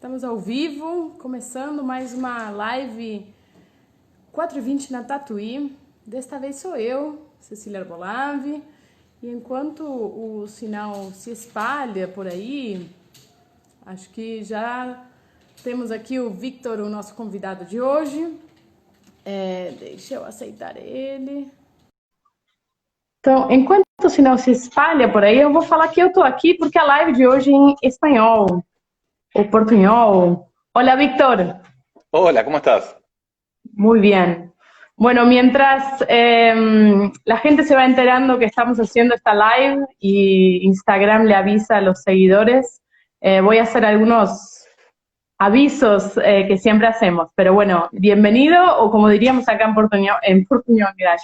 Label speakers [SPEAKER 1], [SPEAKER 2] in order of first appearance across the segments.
[SPEAKER 1] Estamos ao vivo, começando mais uma live 4h20 na Tatuí. Desta vez sou eu, Cecília Arbolave, e enquanto o sinal se espalha por aí, acho que já temos aqui o Victor, o nosso convidado de hoje. Deixa eu aceitar ele. Então, enquanto o sinal se espalha por aí, eu vou falar que eu tô aqui porque a live de hoje é em espanhol, ou portunhol. Hola, Víctor.
[SPEAKER 2] Hola, ¿cómo estás?
[SPEAKER 1] Muy bien. Bueno, mientras la gente se va enterando que estamos haciendo esta live y Instagram le avisa a los seguidores, voy a hacer algunos avisos que siempre hacemos. Pero bueno, bienvenido, o como diríamos acá en portuñol, mira,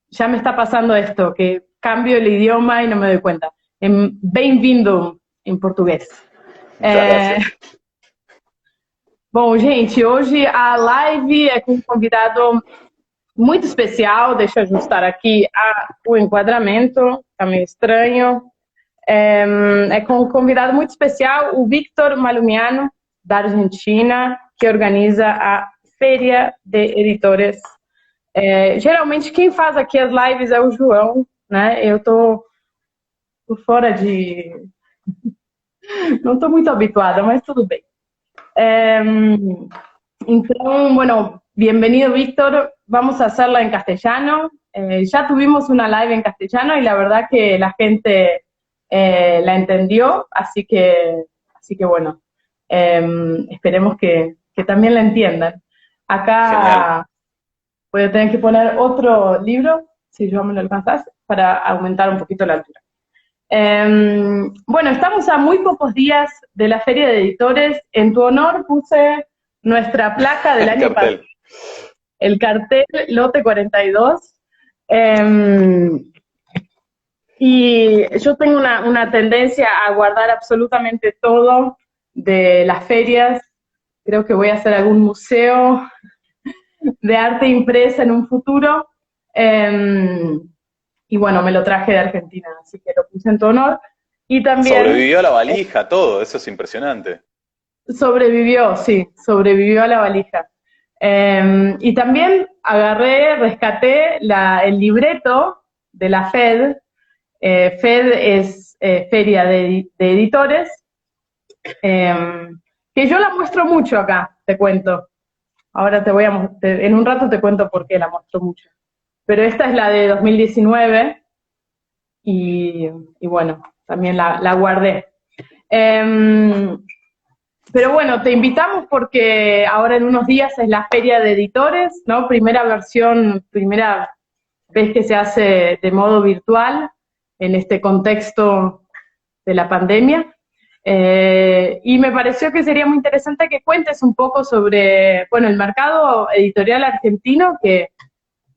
[SPEAKER 1] ya me está pasando esto, que cambio el idioma y no me doy cuenta. Bem-vindo em português.
[SPEAKER 2] Muchas gracias.
[SPEAKER 1] Bom, gente, hoje a live é com um convidado muito especial. Deixa eu ajustar aqui o enquadramento, tá meio estranho. É com um convidado muito especial, o Victor Malumiano, da Argentina, que organiza a Feria de Editores. Geralmente quem faz aqui as lives é o João, né? Eu tô por fora de... Não tô muito habituada, mas tudo bem. Entonces, bueno, bienvenido Víctor, vamos a hacerla en castellano. Ya tuvimos una live en castellano y la verdad que la gente la entendió, así que bueno, esperemos que también la entiendan.
[SPEAKER 2] Genial.
[SPEAKER 1] Acá voy a tener que poner otro libro, si yo me lo alcanzás, para aumentar un poquito la altura. Bueno, estamos a muy pocos días de la Feria de Editores. En tu honor puse nuestra placa del
[SPEAKER 2] El
[SPEAKER 1] año pasado,
[SPEAKER 2] cartel.
[SPEAKER 1] el cartel Lote 42. Y yo tengo una tendencia a guardar absolutamente todo de las ferias. Creo que voy a hacer algún museo de arte impresa en un futuro. Y bueno, me lo traje de Argentina, así que lo puse en tu honor. Y también
[SPEAKER 2] Sobrevivió a la valija, todo, eso es impresionante.
[SPEAKER 1] sobrevivió, sí, sobrevivió a la valija. Y también rescaté el libreto de la FED. FED es Feria de Editores, que yo la muestro mucho acá, te cuento. Ahora en un rato te cuento por qué la muestro mucho. Pero esta es la de 2019 y bueno, también la guardé. Pero bueno, te invitamos porque ahora en unos días es la Feria de Editores, ¿no? Primera vez que se hace de modo virtual en este contexto de la pandemia. Y me pareció que sería muy interesante que cuentes un poco sobre, bueno, el mercado editorial argentino, que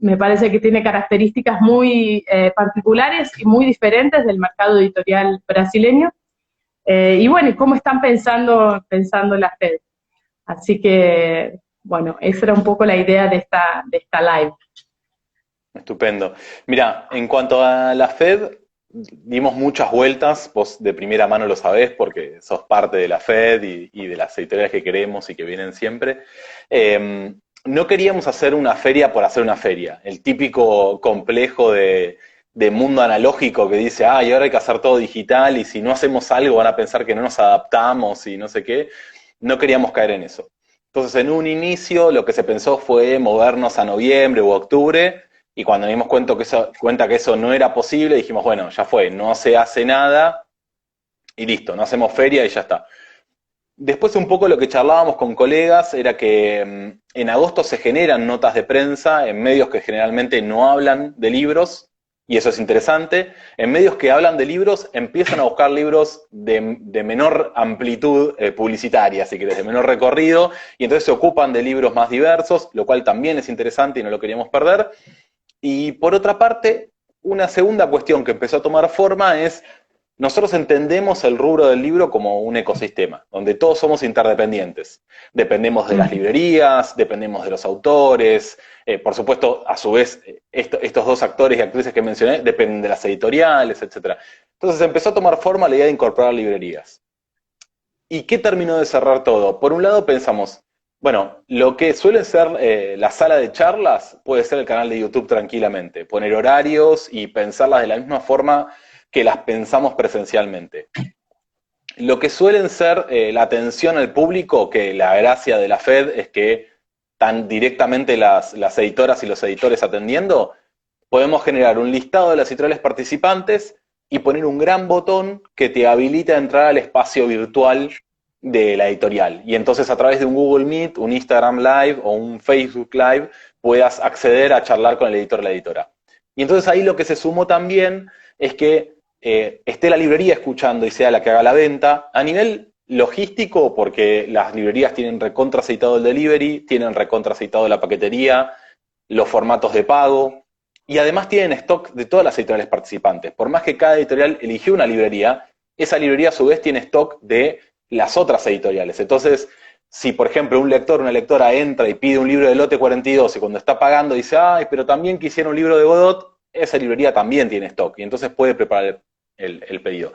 [SPEAKER 1] me parece que tiene características muy particulares y muy diferentes del mercado editorial brasileño. Y bueno, ¿cómo están pensando la FED? Así que, bueno, esa era un poco la idea de esta live.
[SPEAKER 2] Estupendo. Mira, en cuanto a la FED, dimos muchas vueltas, vos de primera mano lo sabés porque sos parte de la FED y de las editoriales que queremos y que vienen siempre. No queríamos hacer una feria por hacer una feria, el típico complejo de mundo analógico que dice, y ahora hay que hacer todo digital y si no hacemos algo van a pensar que no nos adaptamos y no sé qué. No queríamos caer en eso. Entonces, en un inicio lo que se pensó fue movernos a noviembre u octubre y cuando nos dimos cuenta que eso no era posible, dijimos, bueno, ya fue, no se hace nada y listo, no hacemos feria y ya está. Después un poco lo que charlábamos con colegas era que en agosto se generan notas de prensa en medios que generalmente no hablan de libros, y eso es interesante. En medios que hablan de libros empiezan a buscar libros de menor amplitud publicitaria, si querés, de menor recorrido, y entonces se ocupan de libros más diversos, lo cual también es interesante y no lo queríamos perder. Y por otra parte, una segunda cuestión que empezó a tomar forma es, nosotros entendemos el rubro del libro como un ecosistema, donde todos somos interdependientes. Dependemos de las librerías, dependemos de los autores, por supuesto, a su vez, estos dos actores y actrices que mencioné dependen de las editoriales, etc. Entonces empezó a tomar forma la idea de incorporar librerías. ¿Y qué terminó de cerrar todo? Por un lado pensamos, bueno, lo que suele ser la sala de charlas puede ser el canal de YouTube tranquilamente, poner horarios y pensarlas de la misma forma que las pensamos presencialmente. Lo que suelen ser la atención al público, que la gracia de la FED es que están directamente las editoras y los editores atendiendo, podemos generar un listado de las editoriales participantes y poner un gran botón que te habilita a entrar al espacio virtual de la editorial. Y entonces a través de un Google Meet, un Instagram Live o un Facebook Live puedas acceder a charlar con el editor o la editora. Y entonces ahí lo que se sumó también es que esté la librería escuchando y sea la que haga la venta. A nivel logístico, porque las librerías tienen recontra aceitado el delivery, tienen recontra aceitado la paquetería, los formatos de pago, y además tienen stock de todas las editoriales participantes. Por más que cada editorial eligió una librería, esa librería a su vez tiene stock de las otras editoriales. Entonces, si por ejemplo un lector o una lectora entra y pide un libro de lote 42 y cuando está pagando dice, ay, pero también quisiera un libro de Godot, esa librería también tiene stock y entonces puede preparar el pedido.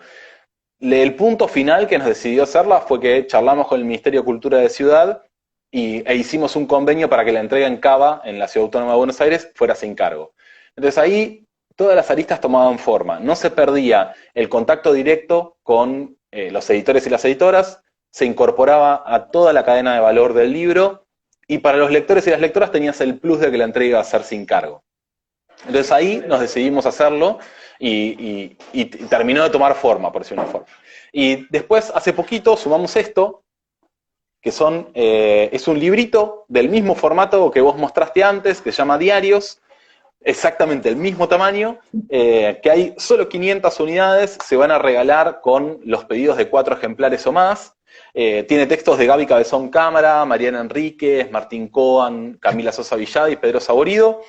[SPEAKER 2] El punto final que nos decidió hacerla fue que charlamos con el Ministerio de Cultura de Ciudad e hicimos un convenio para que la entrega en Cava, en la Ciudad Autónoma de Buenos Aires, fuera sin cargo. Entonces ahí todas las aristas tomaban forma, no se perdía el contacto directo con los editores y las editoras, se incorporaba a toda la cadena de valor del libro y para los lectores y las lectoras tenías el plus de que la entrega iba a ser sin cargo. Entonces ahí nos decidimos hacerlo y terminó de tomar forma, por decirlo de una forma. Y después, hace poquito, sumamos esto, que es un librito del mismo formato que vos mostraste antes, que se llama Diarios, exactamente el mismo tamaño, que hay solo 500 unidades, se van a regalar con los pedidos de 4 ejemplares o más. Tiene textos de Gaby Cabezón Cámara, Mariana Enríquez, Martín Coan, Camila Sosa Villada y Pedro Saborido.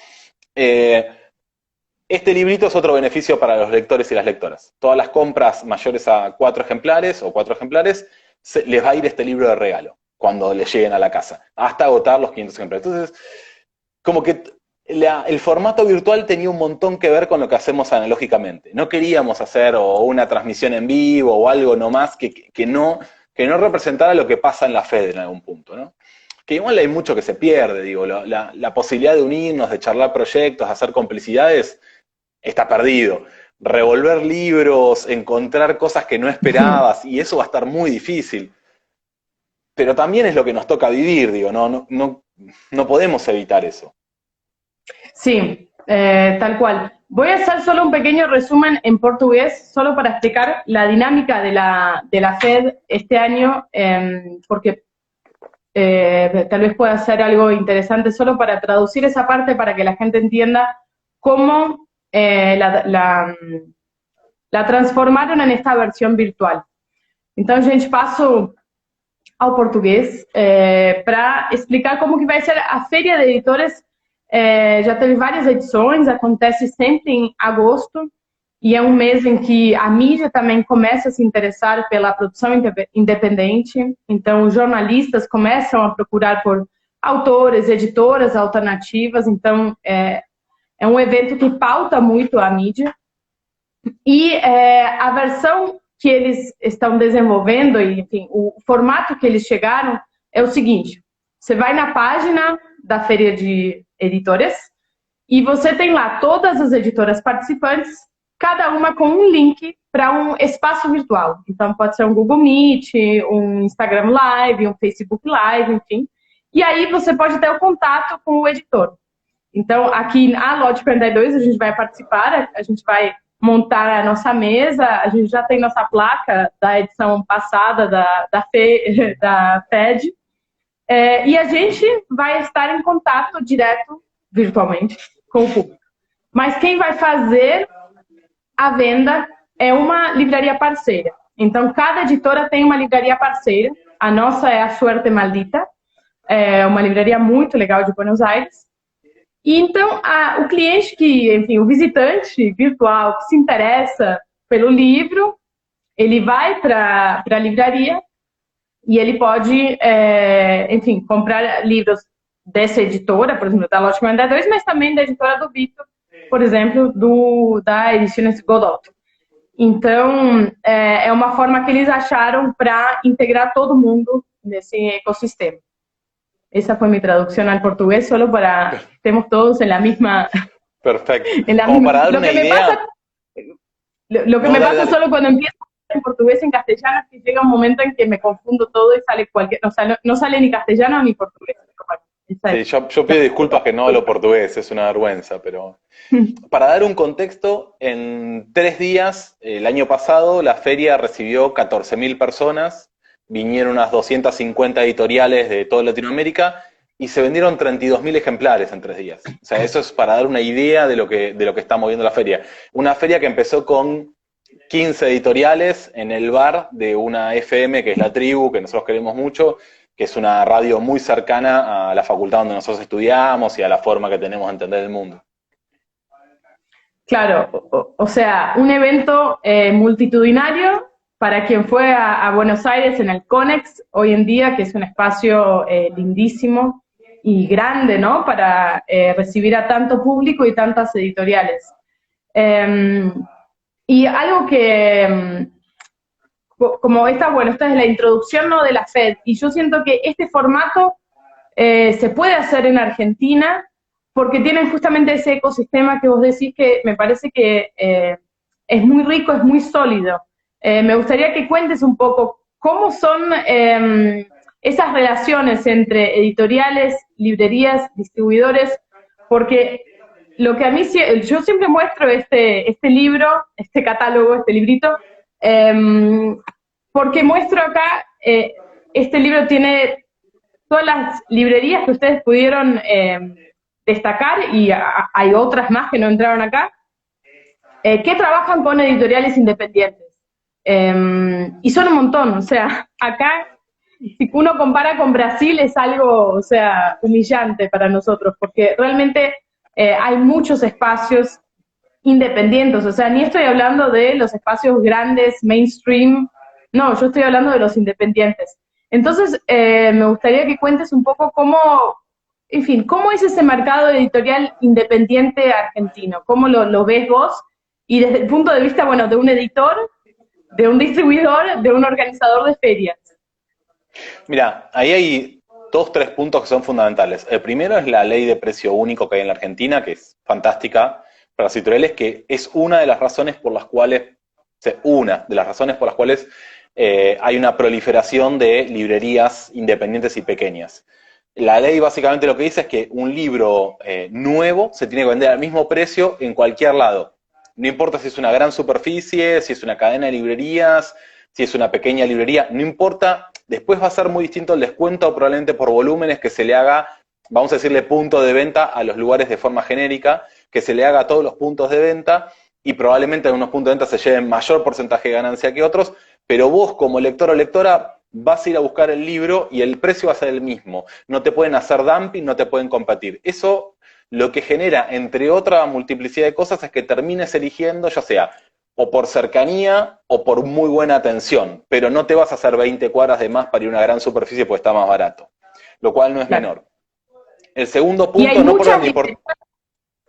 [SPEAKER 2] Este librito es otro beneficio para los lectores y las lectoras. Todas las compras mayores a 4 ejemplares o 4 ejemplares, les va a ir este libro de regalo cuando les lleguen a la casa, hasta agotar los 500 ejemplares. Entonces, como que el formato virtual tenía un montón que ver con lo que hacemos analógicamente. No queríamos hacer una transmisión en vivo o algo nomás que no representara lo que pasa en la FED en algún punto, ¿no? Que igual hay mucho que se pierde, digo, la posibilidad de unirnos, de charlar proyectos, hacer complicidades, está perdido. Revolver libros, encontrar cosas que no esperabas, y eso va a estar muy difícil. Pero también es lo que nos toca vivir, digo, no podemos evitar eso.
[SPEAKER 1] Sí, tal cual. Voy a hacer solo un pequeño resumen en portugués, solo para explicar la dinámica de la FED este año, porque tal vez pueda ser algo interesante solo para traducir esa parte para que la gente entienda cómo la transformaron en esta versión virtual. Então, gente, passo ao português para explicar como que vai ser a Feira de Editores. Já teve várias edições, acontece sempre em agosto, e é um mês em que a mídia também começa a se interessar pela produção independente, então os jornalistas começam a procurar por autores, editoras alternativas, então é um evento que pauta muito a mídia, e a versão que eles estão desenvolvendo, e enfim, o formato que eles chegaram é o seguinte: você vai na página da Feira de Editores e você tem lá todas as editoras participantes, cada uma com um link para um espaço virtual. Então pode ser um Google Meet, um Instagram Live, um Facebook Live, enfim. E aí você pode ter o contato com o editor. Então aqui na Lote 42 a gente vai participar, a gente vai montar a nossa mesa, a gente já tem nossa placa da edição passada da FED, e a gente vai estar em contato direto, virtualmente, com o público. Mas quem vai fazer a venda é uma livraria parceira. Então, cada editora tem uma livraria parceira. A nossa é a Suerte Maldita, é uma livraria muito legal de Buenos Aires. E então, o cliente enfim, o visitante virtual que se interessa pelo livro, ele vai para a livraria e ele pode, enfim, comprar livros dessa editora, por exemplo, da Lote 42, mas também da editora do Vitor, por exemplo, da Ediciones Godot.
[SPEAKER 3] Então, é uma forma que eles acharam para integrar todo mundo nesse ecossistema. Esa fue mi traducción al portugués, solo para que estemos todos en la misma...
[SPEAKER 2] Perfecto.
[SPEAKER 3] En la
[SPEAKER 2] Como
[SPEAKER 3] misma.
[SPEAKER 2] para dar
[SPEAKER 3] Lo
[SPEAKER 2] una
[SPEAKER 3] que me
[SPEAKER 2] idea.
[SPEAKER 3] pasa, lo que
[SPEAKER 2] No,
[SPEAKER 3] me
[SPEAKER 2] dale,
[SPEAKER 3] pasa
[SPEAKER 2] dale.
[SPEAKER 3] solo cuando empiezo en portugués en castellano es que llega un momento en que me confundo todo y sale cualquier... O sea, no sale ni castellano ni portugués. Bueno, esa
[SPEAKER 2] Sí,
[SPEAKER 3] es
[SPEAKER 2] yo pido disculpas que no hablo portugués, es una vergüenza, pero para dar un contexto, en 3 días, el año pasado, la feria recibió 14.000 personas, vinieron unas 250 editoriales de toda Latinoamérica y se vendieron 32.000 ejemplares en 3 días. O sea, eso es para dar una idea de lo que está moviendo la feria. Una feria que empezó con 15 editoriales en el bar de una FM que es La Tribu, que nosotros queremos mucho, que es una radio muy cercana a la facultad donde nosotros estudiamos y a la forma que tenemos de entender el mundo.
[SPEAKER 3] Claro, o sea, un evento multitudinario para quien fue a Buenos Aires en el CONEX hoy en día, que es un espacio lindísimo y grande, ¿no? Para recibir a tanto público y tantas editoriales. Y algo que, como esta es la introducción, ¿no?, de la FED, y yo siento que este formato se puede hacer en Argentina, porque tienen justamente ese ecosistema que vos decís que me parece que es muy rico, es muy sólido. Me gustaría que cuentes un poco cómo son esas relaciones entre editoriales, librerías, distribuidores, porque lo que a mí, yo siempre muestro este libro, este catálogo, este librito, porque muestro acá, este libro tiene todas las librerías que ustedes pudieron destacar, y hay otras más que no entraron acá, que trabajan con editoriales independientes. Y son un montón, o sea, acá, si uno compara con Brasil, es algo, o sea, humillante para nosotros, porque realmente hay muchos espacios independientes, o sea, ni estoy hablando de los espacios grandes, mainstream, no, yo estoy hablando de los independientes. Entonces, me gustaría que cuentes un poco cómo, en fin, cómo es ese mercado editorial independiente argentino, cómo lo ves vos, y desde el punto de vista, bueno, de un editor, de un distribuidor, de un organizador de ferias.
[SPEAKER 2] Mira, ahí hay 2, 3 puntos que son fundamentales. El primero es la ley de precio único que hay en la Argentina, que es fantástica para las editoriales, que es una de las razones por las cuales hay una proliferación de librerías independientes y pequeñas. La ley básicamente lo que dice es que un libro nuevo se tiene que vender al mismo precio en cualquier lado. No importa si es una gran superficie, si es una cadena de librerías, si es una pequeña librería, no importa. Después va a ser muy distinto el descuento, probablemente por volúmenes, que se le haga, vamos a decirle, punto de venta a los lugares de forma genérica, que se le haga a todos los puntos de venta, y probablemente en unos puntos de venta se lleven mayor porcentaje de ganancia que otros, pero vos como lector o lectora vas a ir a buscar el libro y el precio va a ser el mismo. No te pueden hacer dumping, no te pueden competir. Eso lo que genera, entre otra multiplicidad de cosas, es que termines eligiendo, ya sea o por cercanía o por muy buena atención, pero no te vas a hacer 20 cuadras de más para ir a una gran superficie porque está más barato, lo cual no es menor. El segundo punto, no por ni por...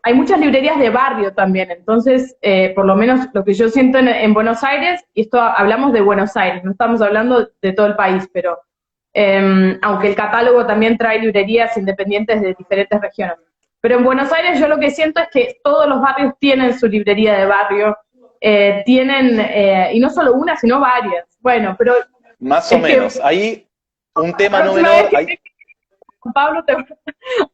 [SPEAKER 3] Hay muchas librerías de barrio también, entonces, por lo menos lo que yo siento en Buenos Aires, y esto hablamos de Buenos Aires, no estamos hablando de todo el país, pero aunque el catálogo también trae librerías independientes de diferentes regiones. Pero en Buenos Aires yo lo que siento es que todos los barrios tienen su librería de barrio, y no solo una, sino varias. Bueno, pero...
[SPEAKER 2] Más o menos, ahí un tema no menor...
[SPEAKER 3] Pablo,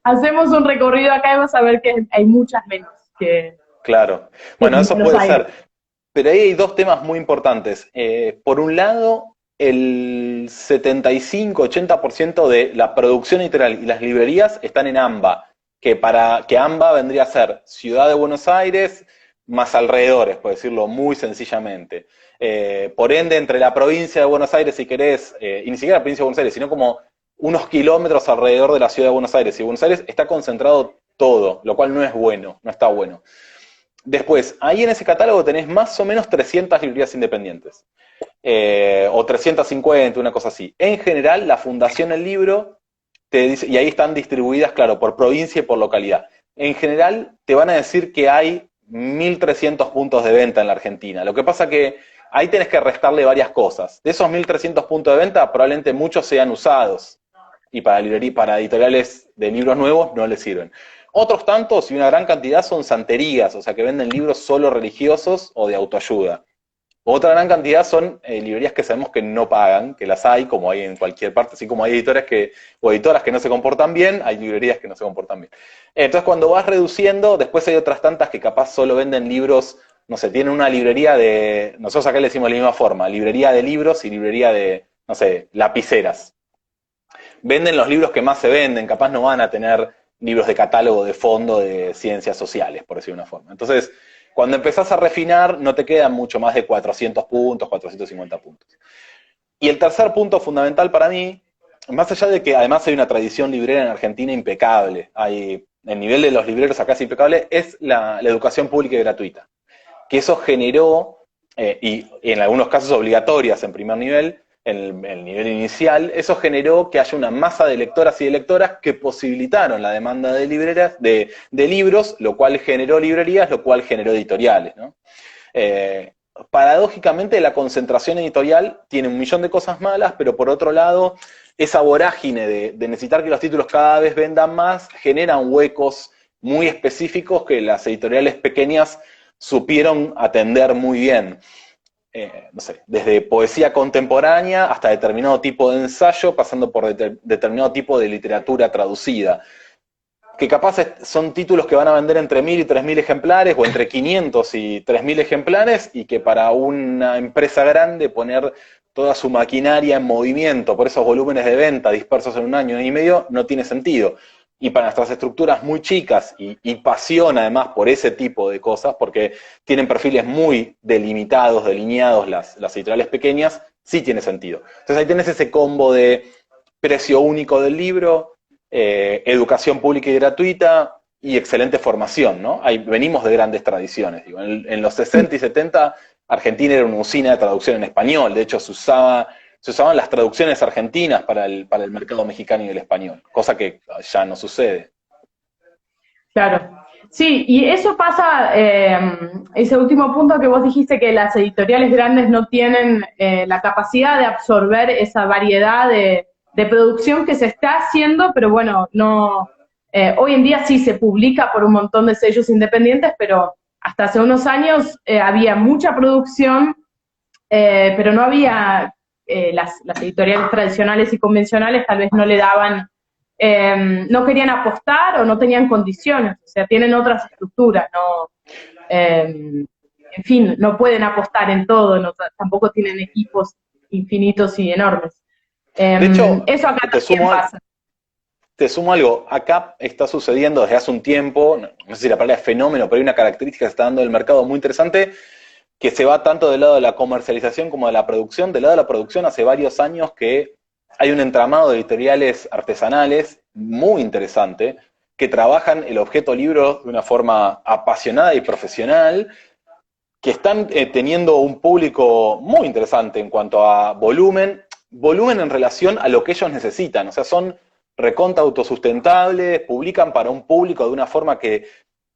[SPEAKER 3] hacemos un recorrido acá y vas a ver que hay muchas menos que...
[SPEAKER 2] Claro, bueno, eso puede ser. Pero ahí hay 2 temas muy importantes. Por un lado, el 75-80% de la producción editorial y las librerías están en AMBA, que AMBA vendría a ser Ciudad de Buenos Aires más alrededores, por decirlo muy sencillamente. Por ende, entre la provincia de Buenos Aires, si querés, y ni siquiera la provincia de Buenos Aires, sino como unos kilómetros alrededor de la ciudad de Buenos Aires. Y Buenos Aires está concentrado todo, lo cual no es bueno, no está bueno. Después, ahí en ese catálogo tenés más o menos 300 librerías independientes. O 350, una cosa así. En general, la Fundación El Libro te dice, y ahí están distribuidas, claro, por provincia y por localidad. En general, te van a decir que hay 1.300 puntos de venta en la Argentina. Lo que pasa que ahí tenés que restarle varias cosas. De esos 1.300 puntos de venta, probablemente muchos sean usados. Y para editoriales de libros nuevos no les sirven. Otros tantos, y una gran cantidad, son santerías, o sea, que venden libros solo religiosos o de autoayuda. Otra gran cantidad son librerías que sabemos que no pagan, que las hay, como hay en cualquier parte, así como hay editoras o editoras que no se comportan bien, hay librerías que no se comportan bien. Entonces, cuando vas reduciendo, después hay otras tantas que capaz solo venden libros, no sé, tienen una librería nosotros acá le decimos de la misma forma, librería de libros y librería de, no sé, lapiceras. Venden los libros que más se venden, capaz no van a tener libros de catálogo de fondo de ciencias sociales, por decirlo de una forma. Entonces, cuando empezás a refinar, no te quedan mucho más de 400 puntos, 450 puntos. Y el tercer punto fundamental para mí, más allá de que además hay una tradición librera en Argentina impecable, el nivel de los libreros acá es impecable, es la educación pública y gratuita. Que eso generó, y en algunos casos obligatorias en primer nivel, en el nivel inicial, eso generó que haya una masa de lectoras y de lectoras que posibilitaron la demanda de libros, lo cual generó librerías, lo cual generó editoriales, ¿no? Paradójicamente, la concentración editorial tiene un millón de cosas malas, pero por otro lado, esa vorágine de necesitar que los títulos cada vez vendan más, generan huecos muy específicos que las editoriales pequeñas supieron atender muy bien. No sé, desde poesía contemporánea hasta determinado tipo de ensayo, pasando por determinado tipo de literatura traducida, que capaz son títulos que van a vender entre 1.000 y 3.000 ejemplares, o entre 500 y 3.000 ejemplares, y que para una empresa grande poner toda su maquinaria en movimiento por esos volúmenes de venta dispersos en un año y medio no tiene sentido. Y para nuestras estructuras muy chicas y pasión además por ese tipo de cosas, porque tienen perfiles muy delimitados, delineados las editoriales pequeñas, sí tiene sentido. Entonces ahí tenés ese combo de precio único del libro, educación pública y gratuita y excelente formación, ¿no? Ahí venimos de grandes tradiciones. Digo. En los 60 y 70 Argentina era una usina de traducción en español, de hecho se usaban las traducciones argentinas para el mercado mexicano y el español, cosa que ya no sucede.
[SPEAKER 3] Claro. Sí, y eso pasa, ese último punto que vos dijiste, que las editoriales grandes no tienen la capacidad de absorber esa variedad de producción que se está haciendo, pero bueno, no, hoy en día sí se publica por un montón de sellos independientes, pero hasta hace unos años había mucha producción, pero no había, las editoriales tradicionales y convencionales tal vez no le daban, no querían apostar o no tenían condiciones, o sea, tienen otras estructuras, no, en fin, no pueden apostar en todo, no, tampoco tienen equipos infinitos y enormes.
[SPEAKER 2] De hecho,
[SPEAKER 3] eso acá también pasa.
[SPEAKER 2] Te sumo algo, acá está sucediendo desde hace un tiempo, no sé si la palabra es fenómeno, pero hay una característica que se está dando del mercado muy interesante, que se va tanto del lado de la comercialización como de la producción. Del lado de la producción hace varios años que hay un entramado de editoriales artesanales muy interesante, que trabajan el objeto libro de una forma apasionada y profesional, que están teniendo un público muy interesante en cuanto a volumen en relación a lo que ellos necesitan, o sea, son recontra autosustentables, publican para un público de una forma que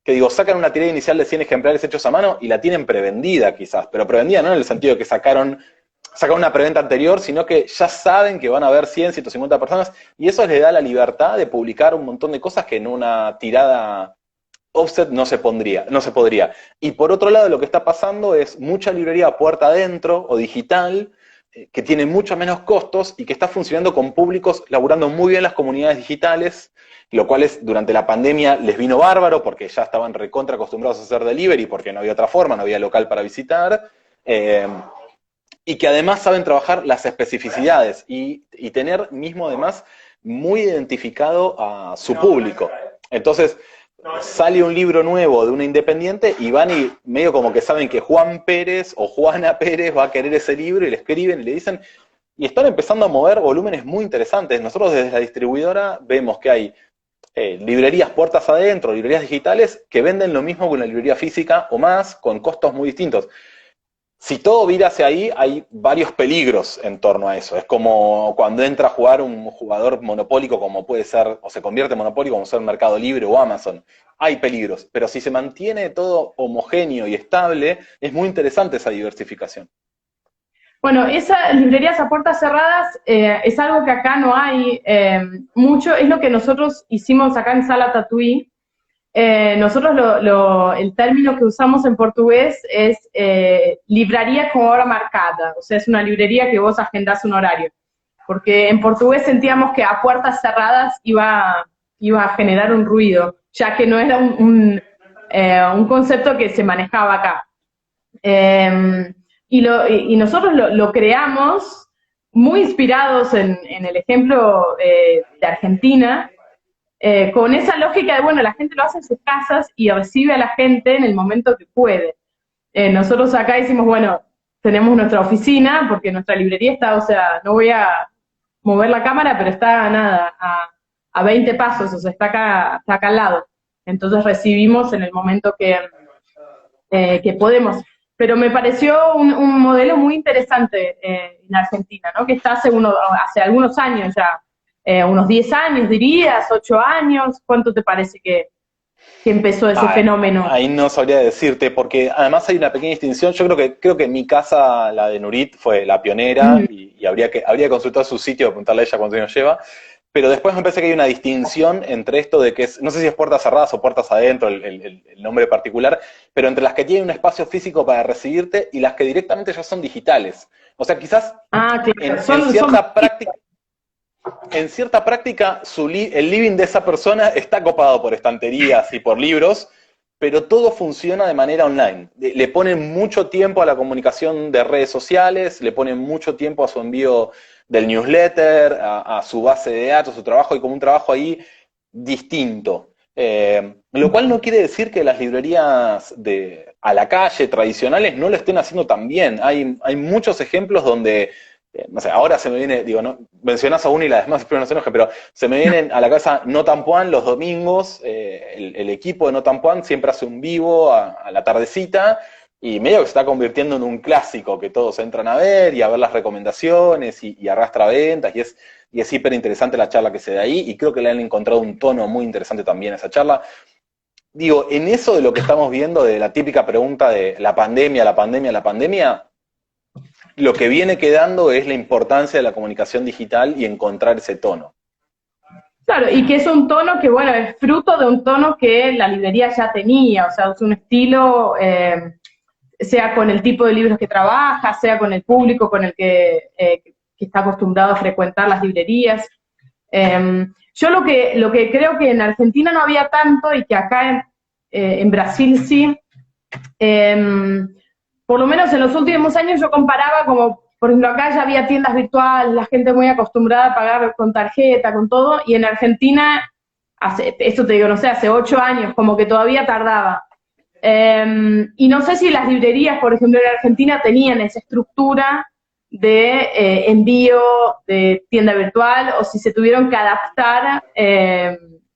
[SPEAKER 2] digo, sacan una tirada inicial de 100 ejemplares hechos a mano y la tienen prevendida quizás, pero prevendida no en el sentido de que sacaron una preventa anterior, sino que ya saben que van a haber 100, 150 personas, y eso les da la libertad de publicar un montón de cosas que en una tirada offset no se podría. Y por otro lado, lo que está pasando es mucha librería puerta adentro o digital, que tiene mucho menos costos y que está funcionando con públicos, laburando muy bien las comunidades digitales, lo cual durante la pandemia les vino bárbaro porque ya estaban recontra acostumbrados a hacer delivery porque no había otra forma, no había local para visitar, y que además saben trabajar las especificidades y tener mismo además muy identificado a su público. Entonces, sale un libro nuevo de una independiente y van y medio como que saben que Juan Pérez o Juana Pérez va a querer ese libro y le escriben y le dicen, y están empezando a mover volúmenes muy interesantes. Nosotros desde la distribuidora vemos que hay librerías puertas adentro, librerías digitales que venden lo mismo que una librería física o más, con costos muy distintos. si todo vira hacia ahí, hay varios peligros en torno a eso. Es como cuando entra a jugar un jugador monopólico como puede ser, o se convierte en monopólico como ser Mercado Libre o Amazon. Hay peligros, pero si se mantiene todo homogéneo y estable, es muy interesante esa diversificación.
[SPEAKER 3] Bueno, esas librerías a puertas cerradas es algo que acá no hay mucho, es lo que nosotros hicimos acá en Sala Tatuí. Nosotros el término que usamos en portugués es libraría con hora marcada, o sea, es una librería que vos agendás un horario, porque en portugués sentíamos que a puertas cerradas iba a generar un ruido, ya que no era un concepto que se manejaba acá. Y nosotros lo creamos muy inspirados en el ejemplo de Argentina, con esa lógica de, bueno, la gente lo hace en sus casas y recibe a la gente en el momento que puede. Nosotros acá hicimos, bueno, tenemos nuestra oficina, porque nuestra librería está, o sea, no voy a mover la cámara, pero está nada, a 20 pasos, o sea, está acá al lado. Entonces recibimos en el momento que podemos. Pero me pareció un modelo muy interesante en Argentina, ¿no? Que está hace algunos años ya, unos 10 años dirías, 8 años, ¿cuánto te parece que empezó ese fenómeno?
[SPEAKER 2] Ahí no sabría decirte, porque además hay una pequeña distinción. Yo creo que en mi casa, la de Nurit, fue la pionera, y habría que consultar su sitio, preguntarle a ella cuánto nos lleva. Pero después me parece que hay una distinción entre esto de que no sé si es puertas cerradas o puertas adentro, el nombre particular, pero entre las que tienen un espacio físico para recibirte y las que directamente ya son digitales. O sea, quizás en cierta práctica el living de esa persona está copado por estanterías y por libros, pero todo funciona de manera online. Le ponen mucho tiempo a la comunicación de redes sociales, le ponen mucho tiempo a su envío del newsletter, a su base de datos, a su trabajo, y como un trabajo ahí distinto. Lo cual no quiere decir que las librerías a la calle tradicionales no lo estén haciendo tan bien. Hay muchos ejemplos donde, no sé, ahora se me viene, digo, no, mencionás a una y la demás espero no se enoje, pero se me vienen a la casa No Tampuán los domingos, el equipo de No Tampuán siempre hace un vivo a la tardecita, y medio que se está convirtiendo en un clásico que todos entran a ver y a ver las recomendaciones y arrastra ventas, y es hiper interesante la charla que se da ahí, y creo que le han encontrado un tono muy interesante también a esa charla. Digo, en eso de lo que estamos viendo, de la típica pregunta de la pandemia, lo que viene quedando es la importancia de la comunicación digital y encontrar ese tono.
[SPEAKER 3] Claro, y que es un tono que, bueno, es fruto de un tono que la librería ya tenía, o sea, es un estilo, sea con el tipo de libros que trabaja, sea con el público con el que está acostumbrado a frecuentar las librerías. Yo lo que creo que en Argentina no había tanto, y que acá en Brasil sí, por lo menos en los últimos años yo comparaba como, por ejemplo, acá ya había tiendas virtuales, la gente muy acostumbrada a pagar con tarjeta, con todo, y en Argentina, esto te digo, no sé, hace 8 años, como que todavía tardaba. Y no sé si las librerías, por ejemplo, en Argentina tenían esa estructura de envío de tienda virtual, o si se tuvieron que adaptar,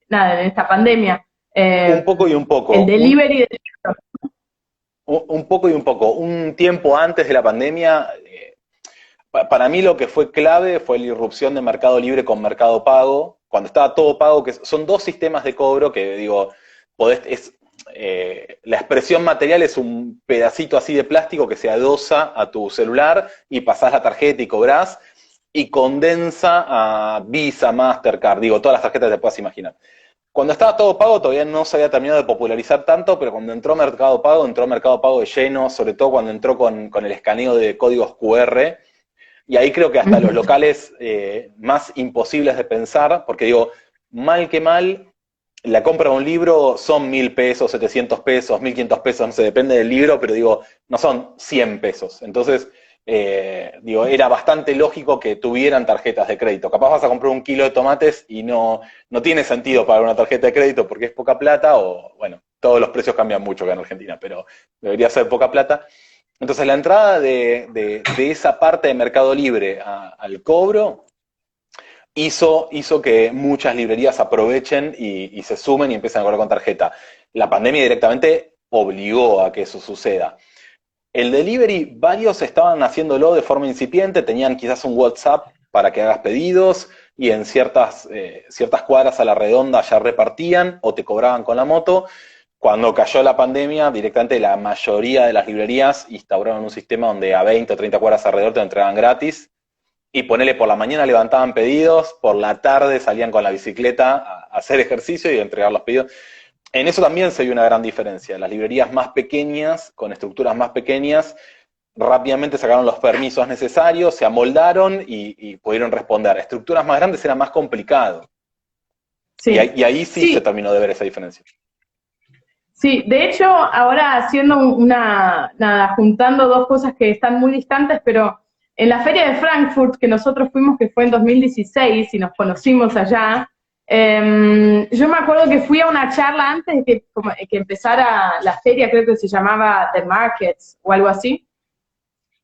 [SPEAKER 3] nada, en esta pandemia.
[SPEAKER 2] Un poco y un poco.
[SPEAKER 3] El delivery de libros.
[SPEAKER 2] Un poco y un poco. Un tiempo antes de la pandemia, para mí lo que fue clave fue la irrupción de Mercado Libre con Mercado Pago, cuando estaba todo pago, que son dos sistemas de cobro que, digo, la expresión material es un pedacito así de plástico que se adosa a tu celular y pasás la tarjeta y cobrás, y condensa a Visa, Mastercard, digo, todas las tarjetas que te puedas imaginar. Cuando estaba todo pago todavía no se había terminado de popularizar tanto, pero cuando entró Mercado Pago de lleno, sobre todo cuando entró con el escaneo de códigos QR, y ahí creo que hasta los locales más imposibles de pensar, porque digo, mal que mal, la compra de un libro son 1.000 pesos, 700 pesos, 1.500 pesos, no sé, depende del libro, pero digo, no son 100 pesos. Entonces, digo, era bastante lógico que tuvieran tarjetas de crédito. Capaz vas a comprar un kilo de tomates y no tiene sentido pagar una tarjeta de crédito porque es poca plata, o bueno, todos los precios cambian mucho acá en Argentina, pero debería ser poca plata. Entonces la entrada de esa parte de Mercado Libre al cobro hizo que muchas librerías aprovechen y se sumen y empiecen a cobrar con tarjeta. La pandemia directamente obligó a que eso suceda. El delivery, varios estaban haciéndolo de forma incipiente, tenían quizás un WhatsApp para que hagas pedidos y en ciertas cuadras a la redonda ya repartían o te cobraban con la moto. Cuando cayó la pandemia, directamente la mayoría de las librerías instauraron un sistema donde a 20 o 30 cuadras alrededor te lo entregaban gratis y ponele por la mañana levantaban pedidos, por la tarde salían con la bicicleta a hacer ejercicio y a entregar los pedidos. En eso también se vio una gran diferencia. Las librerías más pequeñas, con estructuras más pequeñas, rápidamente sacaron los permisos necesarios, se amoldaron y pudieron responder. Estructuras más grandes era más complicado.
[SPEAKER 3] Sí.
[SPEAKER 2] Y ahí sí se terminó de ver esa diferencia.
[SPEAKER 3] Sí, de hecho, ahora haciendo juntando dos cosas que están muy distantes, pero en la Feria de Frankfurt, que nosotros fuimos, que fue en 2016, y nos conocimos allá, yo me acuerdo que fui a una charla antes de que empezara la feria, creo que se llamaba The Markets o algo así,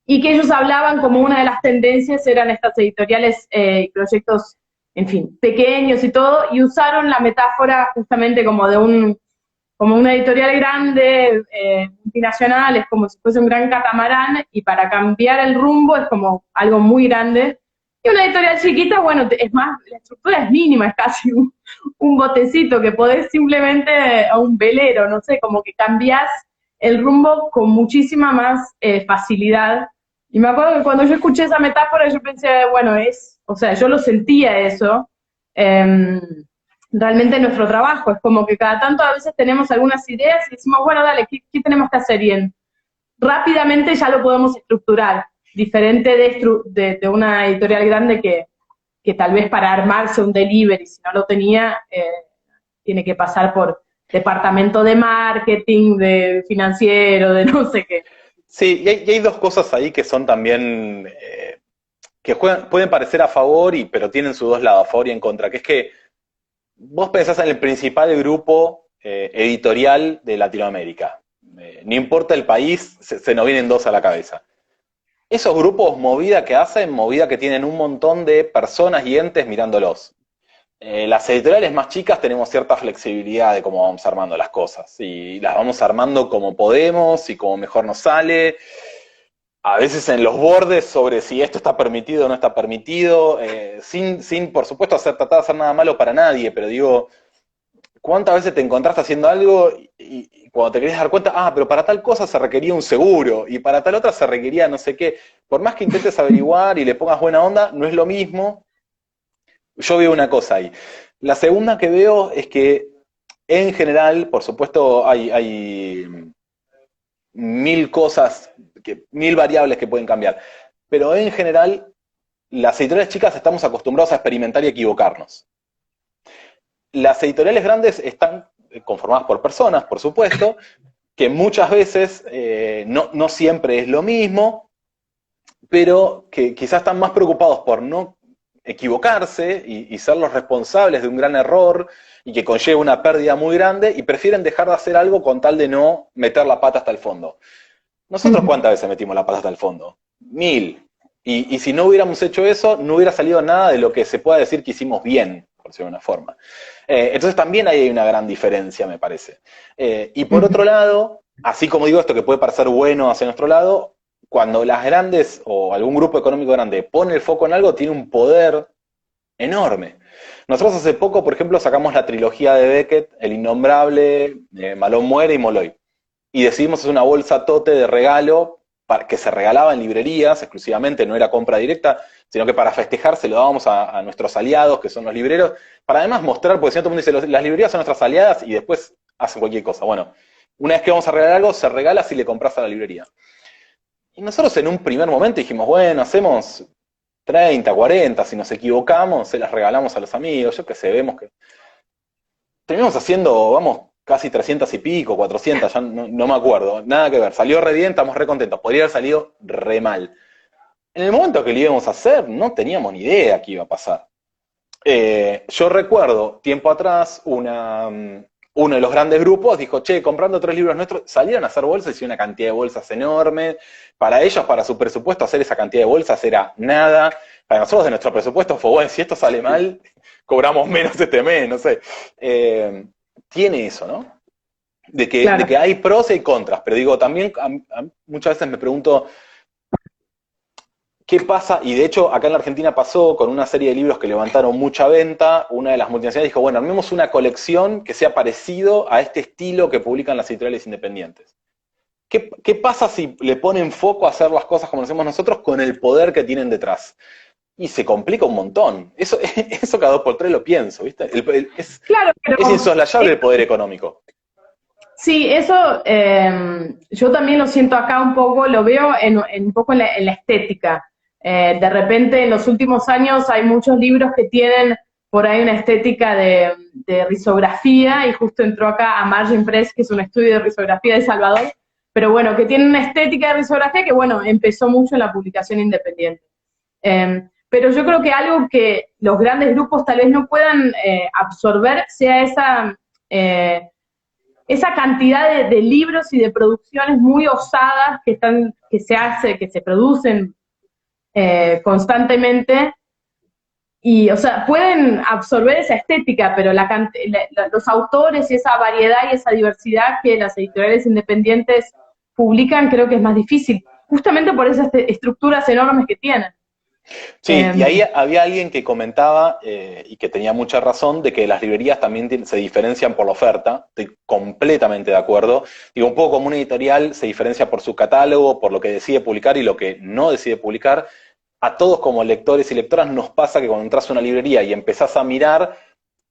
[SPEAKER 3] y que ellos hablaban como una de las tendencias eran estas editoriales y proyectos, en fin, pequeños y todo, y usaron la metáfora justamente como de como una editorial grande, multinacional, es como si fuese un gran catamarán, y para cambiar el rumbo es como algo muy grande. Y una editorial chiquita, bueno, es más, la estructura es mínima, es casi un botecito que podés simplemente, o un velero, no sé, como que cambiás el rumbo con muchísima más facilidad. Y me acuerdo que cuando yo escuché esa metáfora, yo pensé, bueno, o sea, yo lo sentía eso, realmente en nuestro trabajo, es como que cada tanto a veces tenemos algunas ideas y decimos, bueno, dale, ¿qué tenemos que hacer? Y rápidamente ya lo podemos estructurar, diferente de una editorial grande que tal vez para armarse un delivery, si no lo tenía, tiene que pasar por departamento de marketing, de financiero, de no sé qué.
[SPEAKER 2] Sí, y hay dos cosas ahí que son también, que pueden parecer a favor, pero tienen sus dos lados, a favor y en contra, que es que vos pensás en el principal grupo editorial de Latinoamérica. No importa el país, se nos vienen dos a la cabeza. Esos grupos movida que hacen, movida que tienen un montón de personas y entes mirándolos. Las editoriales más chicas tenemos cierta flexibilidad de cómo vamos armando las cosas. Y las vamos armando como podemos y como mejor nos sale. A veces en los bordes sobre si esto está permitido o no está permitido, sin por supuesto tratar de hacer nada malo para nadie, pero digo, ¿cuántas veces te encontraste haciendo algo y cuando te querías dar cuenta, pero para tal cosa se requería un seguro y para tal otra se requería no sé qué? Por más que intentes averiguar y le pongas buena onda, no es lo mismo. Yo veo una cosa ahí. La segunda que veo es que en general, por supuesto, hay mil cosas, mil variables que pueden cambiar, pero en general las editoriales chicas estamos acostumbrados a experimentar y equivocarnos. Las editoriales grandes están conformadas por personas, por supuesto, que muchas veces no siempre es lo mismo, pero que quizás están más preocupados por no equivocarse y ser los responsables de un gran error y que conlleve una pérdida muy grande y prefieren dejar de hacer algo con tal de no meter la pata hasta el fondo. ¿Nosotros cuántas veces metimos la pata hasta el fondo? 1000. Y si no hubiéramos hecho eso, no hubiera salido nada de lo que se pueda decir que hicimos bien, por decirlo de una forma. Entonces también ahí hay una gran diferencia, me parece. Y por otro lado, así como digo esto que puede parecer bueno hacia nuestro lado, cuando las grandes o algún grupo económico grande pone el foco en algo, tiene un poder enorme. Nosotros hace poco, por ejemplo, sacamos la trilogía de Beckett, El Innombrable, Malón muere y Molloy. Y decidimos hacer una bolsa tote de regalo que se regalaba en librerías exclusivamente, no era compra directa, sino que para festejar se lo dábamos a nuestros aliados, que son los libreros, para además mostrar, porque si no todo el mundo dice, las librerías son nuestras aliadas y después hacen cualquier cosa. Bueno, una vez que vamos a regalar algo, se regala si le compras a la librería. Y nosotros en un primer momento dijimos, bueno, hacemos 30, 40, si nos equivocamos, se las regalamos a los amigos, yo qué sé, vemos que... Terminamos haciendo, vamos, casi 300 y pico, 400, ya no me acuerdo, nada que ver, salió re bien, estamos re contentos, podría haber salido re mal. En el momento que lo íbamos a hacer, no teníamos ni idea qué iba a pasar. Yo recuerdo, tiempo atrás, uno de los grandes grupos dijo, che, comprando 3 libros nuestros, salieron a hacer bolsas y una cantidad de bolsas enorme. Para ellos, para su presupuesto, hacer esa cantidad de bolsas era nada. Para nosotros, de nuestro presupuesto, fue, bueno, si esto sale mal, cobramos menos este mes, no sé. Tiene eso, ¿no? de que hay pros y hay contras, pero digo, también muchas veces me pregunto, ¿qué pasa? Y de hecho, acá en la Argentina pasó con una serie de libros que levantaron mucha venta. Una de las multinacionales dijo, bueno, armemos una colección que sea parecido a este estilo que publican las editoriales independientes. ¿Qué pasa si le ponen foco a hacer las cosas como lo hacemos nosotros con el poder que tienen detrás? Y se complica un montón. Eso cada 2 por 3 lo pienso, ¿viste?
[SPEAKER 3] Claro, pero
[SPEAKER 2] Es insoslayable el poder económico.
[SPEAKER 3] sí, eso yo también lo siento acá un poco, lo veo un poco en la estética. De repente, en los últimos años hay muchos libros que tienen por ahí una estética de risografía, y justo entró acá a Margin Press, que es un estudio de risografía de Salvador, pero bueno, que tiene una estética de risografía que, bueno, empezó mucho en la publicación independiente. Pero yo creo que algo que los grandes grupos tal vez no puedan absorber sea esa cantidad de libros y de producciones muy osadas que se producen constantemente, y, o sea, pueden absorber esa estética, pero los autores y esa variedad y esa diversidad que las editoriales independientes publican, creo que es más difícil, justamente por esas estructuras enormes que tienen.
[SPEAKER 2] Sí, y ahí había alguien que comentaba, y que tenía mucha razón, de que las librerías también se diferencian por la oferta. Estoy completamente de acuerdo. Digo, un poco como una editorial se diferencia por su catálogo, por lo que decide publicar y lo que no decide publicar. A todos como lectores y lectoras nos pasa que cuando entras a una librería y empezás a mirar,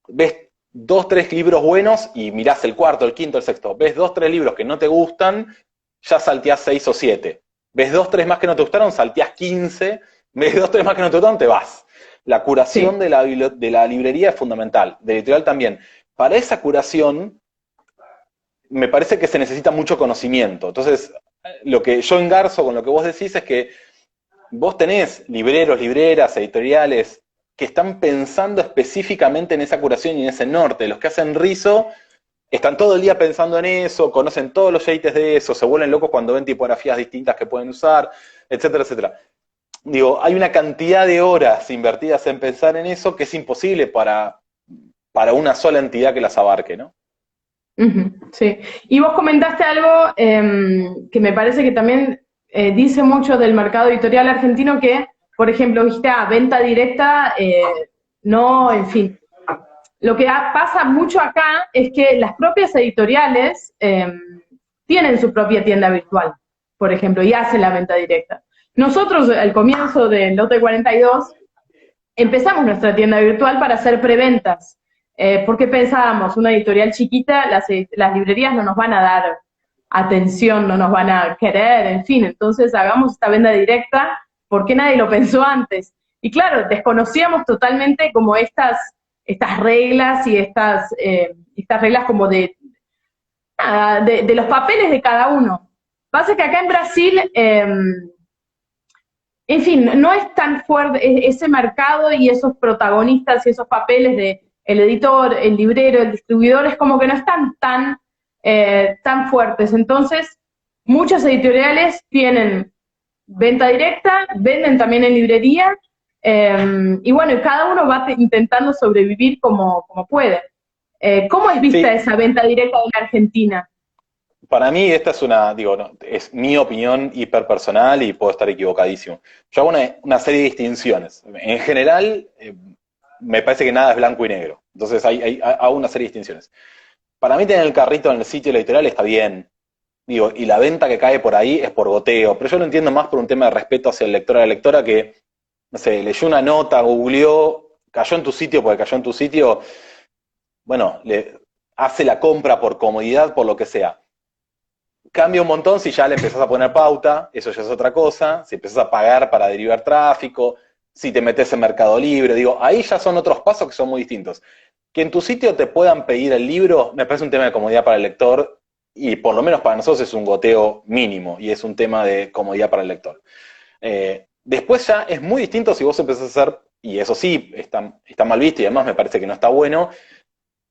[SPEAKER 2] ves 2, 3 libros buenos y mirás el cuarto, el quinto, el sexto. Ves 2, 3 libros que no te gustan, ya salteás 6 o 7. Ves 2, 3 más que no te gustaron, salteás 15. Ves 2, 3 más que no te gustaron, te vas. La curación de la librería es fundamental, de la editorial también. Para esa curación, me parece que se necesita mucho conocimiento. Entonces, lo que yo engarzo con lo que vos decís es que vos tenés libreros, libreras, editoriales que están pensando específicamente en esa curación y en ese norte. Los que hacen rizo están todo el día pensando en eso, conocen todos los yates de eso, se vuelven locos cuando ven tipografías distintas que pueden usar, etcétera, etcétera. Digo, hay una cantidad de horas invertidas en pensar en eso que es imposible para una sola entidad que las abarque, ¿no?
[SPEAKER 3] Sí. Y vos comentaste algo que me parece que también dice mucho del mercado editorial argentino, que, por ejemplo, viste, venta directa, no, en fin. Lo que pasa mucho acá es que las propias editoriales tienen su propia tienda virtual, por ejemplo, y hacen la venta directa. Nosotros, al comienzo del Lote 42, empezamos nuestra tienda virtual para hacer preventas, porque pensábamos, una editorial chiquita, las librerías no nos van a dar atención, no nos van a querer, en fin, entonces hagamos esta venta directa, porque nadie lo pensó antes. Y claro, desconocíamos totalmente como estas reglas y estas reglas como de los papeles de cada uno. Pasa que acá en Brasil, en fin, no es tan fuerte ese mercado y esos protagonistas y esos papeles de el editor, el librero, el distribuidor, es como que no están tan fuertes. Entonces, muchas editoriales tienen venta directa, venden también en librería, y bueno, cada uno va intentando sobrevivir como puede. ¿Cómo es vista esa venta directa en Argentina?
[SPEAKER 2] Para mí esta es es mi opinión hiperpersonal y puedo estar equivocadísimo. Yo hago una serie de distinciones. En general, me parece que nada es blanco y negro. Entonces hago una serie de distinciones. Para mí tener el carrito en el sitio literal está bien. Y la venta que cae por ahí es por goteo. Pero yo lo entiendo más por un tema de respeto hacia el lector o la lectora que, no sé, leyó una nota, googleó, cayó en tu sitio porque cayó en tu sitio. Bueno, hace la compra por comodidad, por lo que sea. Cambia un montón si ya le empezás a poner pauta, eso ya es otra cosa, si empezás a pagar para derivar tráfico, si te metes en Mercado Libre, ahí ya son otros pasos que son muy distintos. Que en tu sitio te puedan pedir el libro, me parece un tema de comodidad para el lector, y por lo menos para nosotros es un goteo mínimo, y es un tema de comodidad para el lector. Después ya es muy distinto si vos empezás a hacer, y eso sí, está mal visto y además me parece que no está bueno,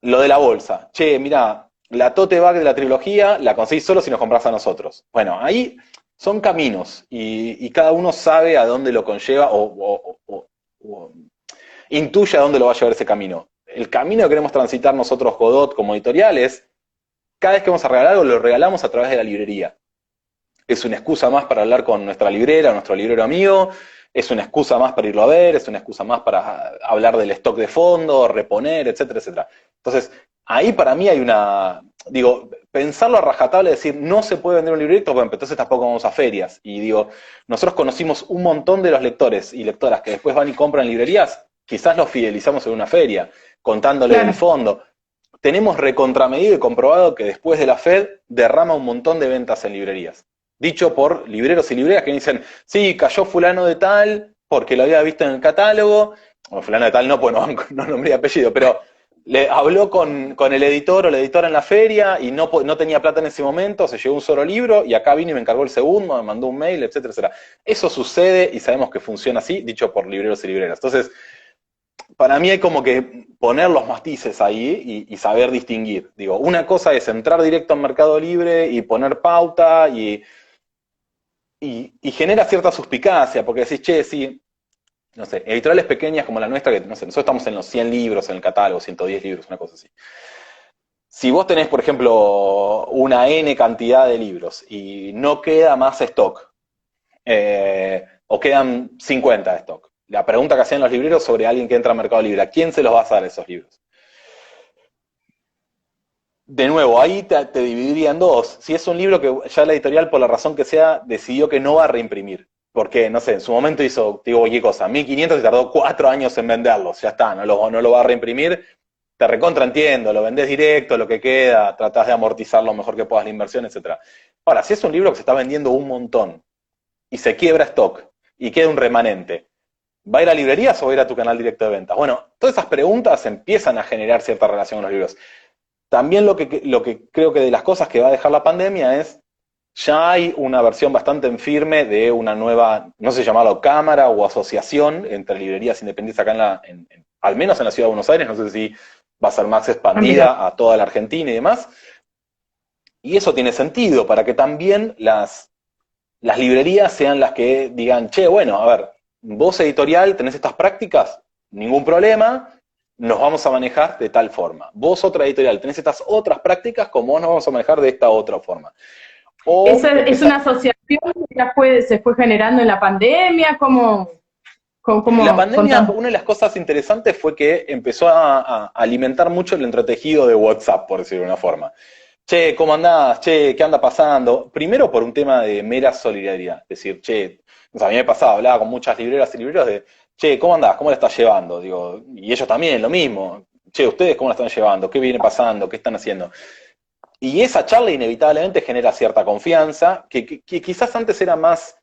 [SPEAKER 2] lo de la bolsa. Che, mirá, la tote bag de la trilogía la conseguís solo si nos compras a nosotros. Bueno, ahí son caminos y cada uno sabe a dónde lo conlleva o intuye a dónde lo va a llevar ese camino. El camino que queremos transitar nosotros, Godot, como editorial, es cada vez que vamos a regalar algo, lo regalamos a través de la librería. Es una excusa más para hablar con nuestra librera, nuestro librero amigo, es una excusa más para irlo a ver, es una excusa más para hablar del stock de fondo, reponer, etcétera, etcétera. Entonces, ahí para mí hay una, digo, pensarlo a rajatabla, decir, no se puede vender un libro directo, bueno, entonces tampoco vamos a ferias. Y digo, nosotros conocimos un montón de los lectores y lectoras que después van y compran librerías, quizás los fidelizamos en una feria, contándole
[SPEAKER 3] Claro.
[SPEAKER 2] del fondo. Tenemos recontramedido y comprobado que después de la FED derrama un montón de ventas en librerías. Dicho por libreros y libreras que dicen, sí, cayó fulano de tal, porque lo había visto en el catálogo, o fulano de tal no, pues no nombré apellido, pero le habló con el editor o la editora en la feria y no tenía plata en ese momento, se llevó un solo libro y acá vino y me encargó el segundo, me mandó un mail, etcétera, etcétera. Eso sucede y sabemos que funciona así, dicho por libreros y libreras. Entonces, para mí hay como que poner los matices ahí y saber distinguir. Digo, una cosa es entrar directo al Mercado Libre y poner pauta y genera cierta suspicacia, porque decís, che, sí, no sé, editoriales pequeñas como la nuestra, que no sé, nosotros estamos en los 100 libros en el catálogo, 110 libros, una cosa así. Si vos tenés, por ejemplo, una N cantidad de libros y no queda más stock, o quedan 50 de stock, la pregunta que hacían los libreros sobre alguien que entra al Mercado Libre, ¿a quién se los vas a dar esos libros? De nuevo, ahí te dividiría en dos. Si es un libro que ya la editorial, por la razón que sea, decidió que no va a reimprimir. Porque, no sé, en su momento hizo, digo, cualquier cosa, 1500 y tardó 4 años en venderlos. Ya está, no lo va a reimprimir. Te recontraentiendo, lo vendés directo, lo que queda, tratás de amortizar lo mejor que puedas la inversión, etc. Ahora, si es un libro que se está vendiendo un montón y se quiebra stock y queda un remanente, ¿va a ir a librerías o va a ir a tu canal directo de ventas? Bueno, todas esas preguntas empiezan a generar cierta relación con los libros. También lo que creo que de las cosas que va a dejar la pandemia es, ya hay una versión bastante en firme de una nueva, no sé llamarlo cámara o asociación entre librerías independientes acá al menos en la ciudad de Buenos Aires, no sé si va a ser más expandida a toda la Argentina y demás. Y eso tiene sentido para que también las librerías sean las que digan, che, bueno, a ver, vos editorial tenés estas prácticas, ningún problema, nos vamos a manejar de tal forma. Vos, otra editorial, tenés estas otras prácticas, como vos nos vamos a manejar de esta otra forma.
[SPEAKER 3] ¿Es una asociación que ya se fue generando en la pandemia? ¿Cómo
[SPEAKER 2] la pandemia,
[SPEAKER 3] contamos?
[SPEAKER 2] una de las cosas interesantes fue que empezó a alimentar mucho el entretejido de WhatsApp, por decirlo de una forma. Che, ¿cómo andás? Che, ¿qué anda pasando? Primero por un tema de mera solidaridad. Es decir, che, o sea, a mí me pasaba, hablaba con muchas libreras y libreros de, che, ¿cómo andás? ¿Cómo la estás llevando? Digo, y ellos también, lo mismo. Che, ¿ustedes cómo la están llevando? ¿Qué viene pasando? ¿Qué están haciendo? Y esa charla inevitablemente genera cierta confianza, que quizás antes era más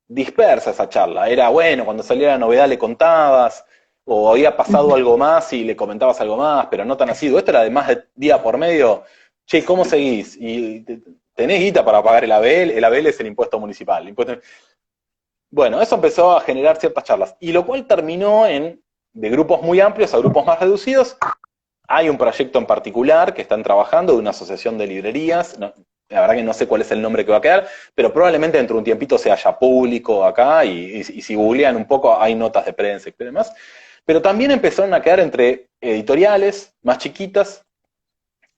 [SPEAKER 2] dispersa esa charla. Era, bueno, cuando salía la novedad le contabas, o había pasado algo más y le comentabas algo más, pero no tan asiduo. Esto era de más de día por medio. Che, ¿cómo seguís? Y tenés guita para pagar el ABL. El ABL es el impuesto municipal. Bueno, eso empezó a generar ciertas charlas, y lo cual terminó de grupos muy amplios a grupos más reducidos. Hay un proyecto en particular que están trabajando de una asociación de librerías, no, la verdad que no sé cuál es el nombre que va a quedar, pero probablemente dentro de un tiempito sea ya público acá, y si googlean un poco hay notas de prensa y demás. Pero también empezaron a quedar entre editoriales más chiquitas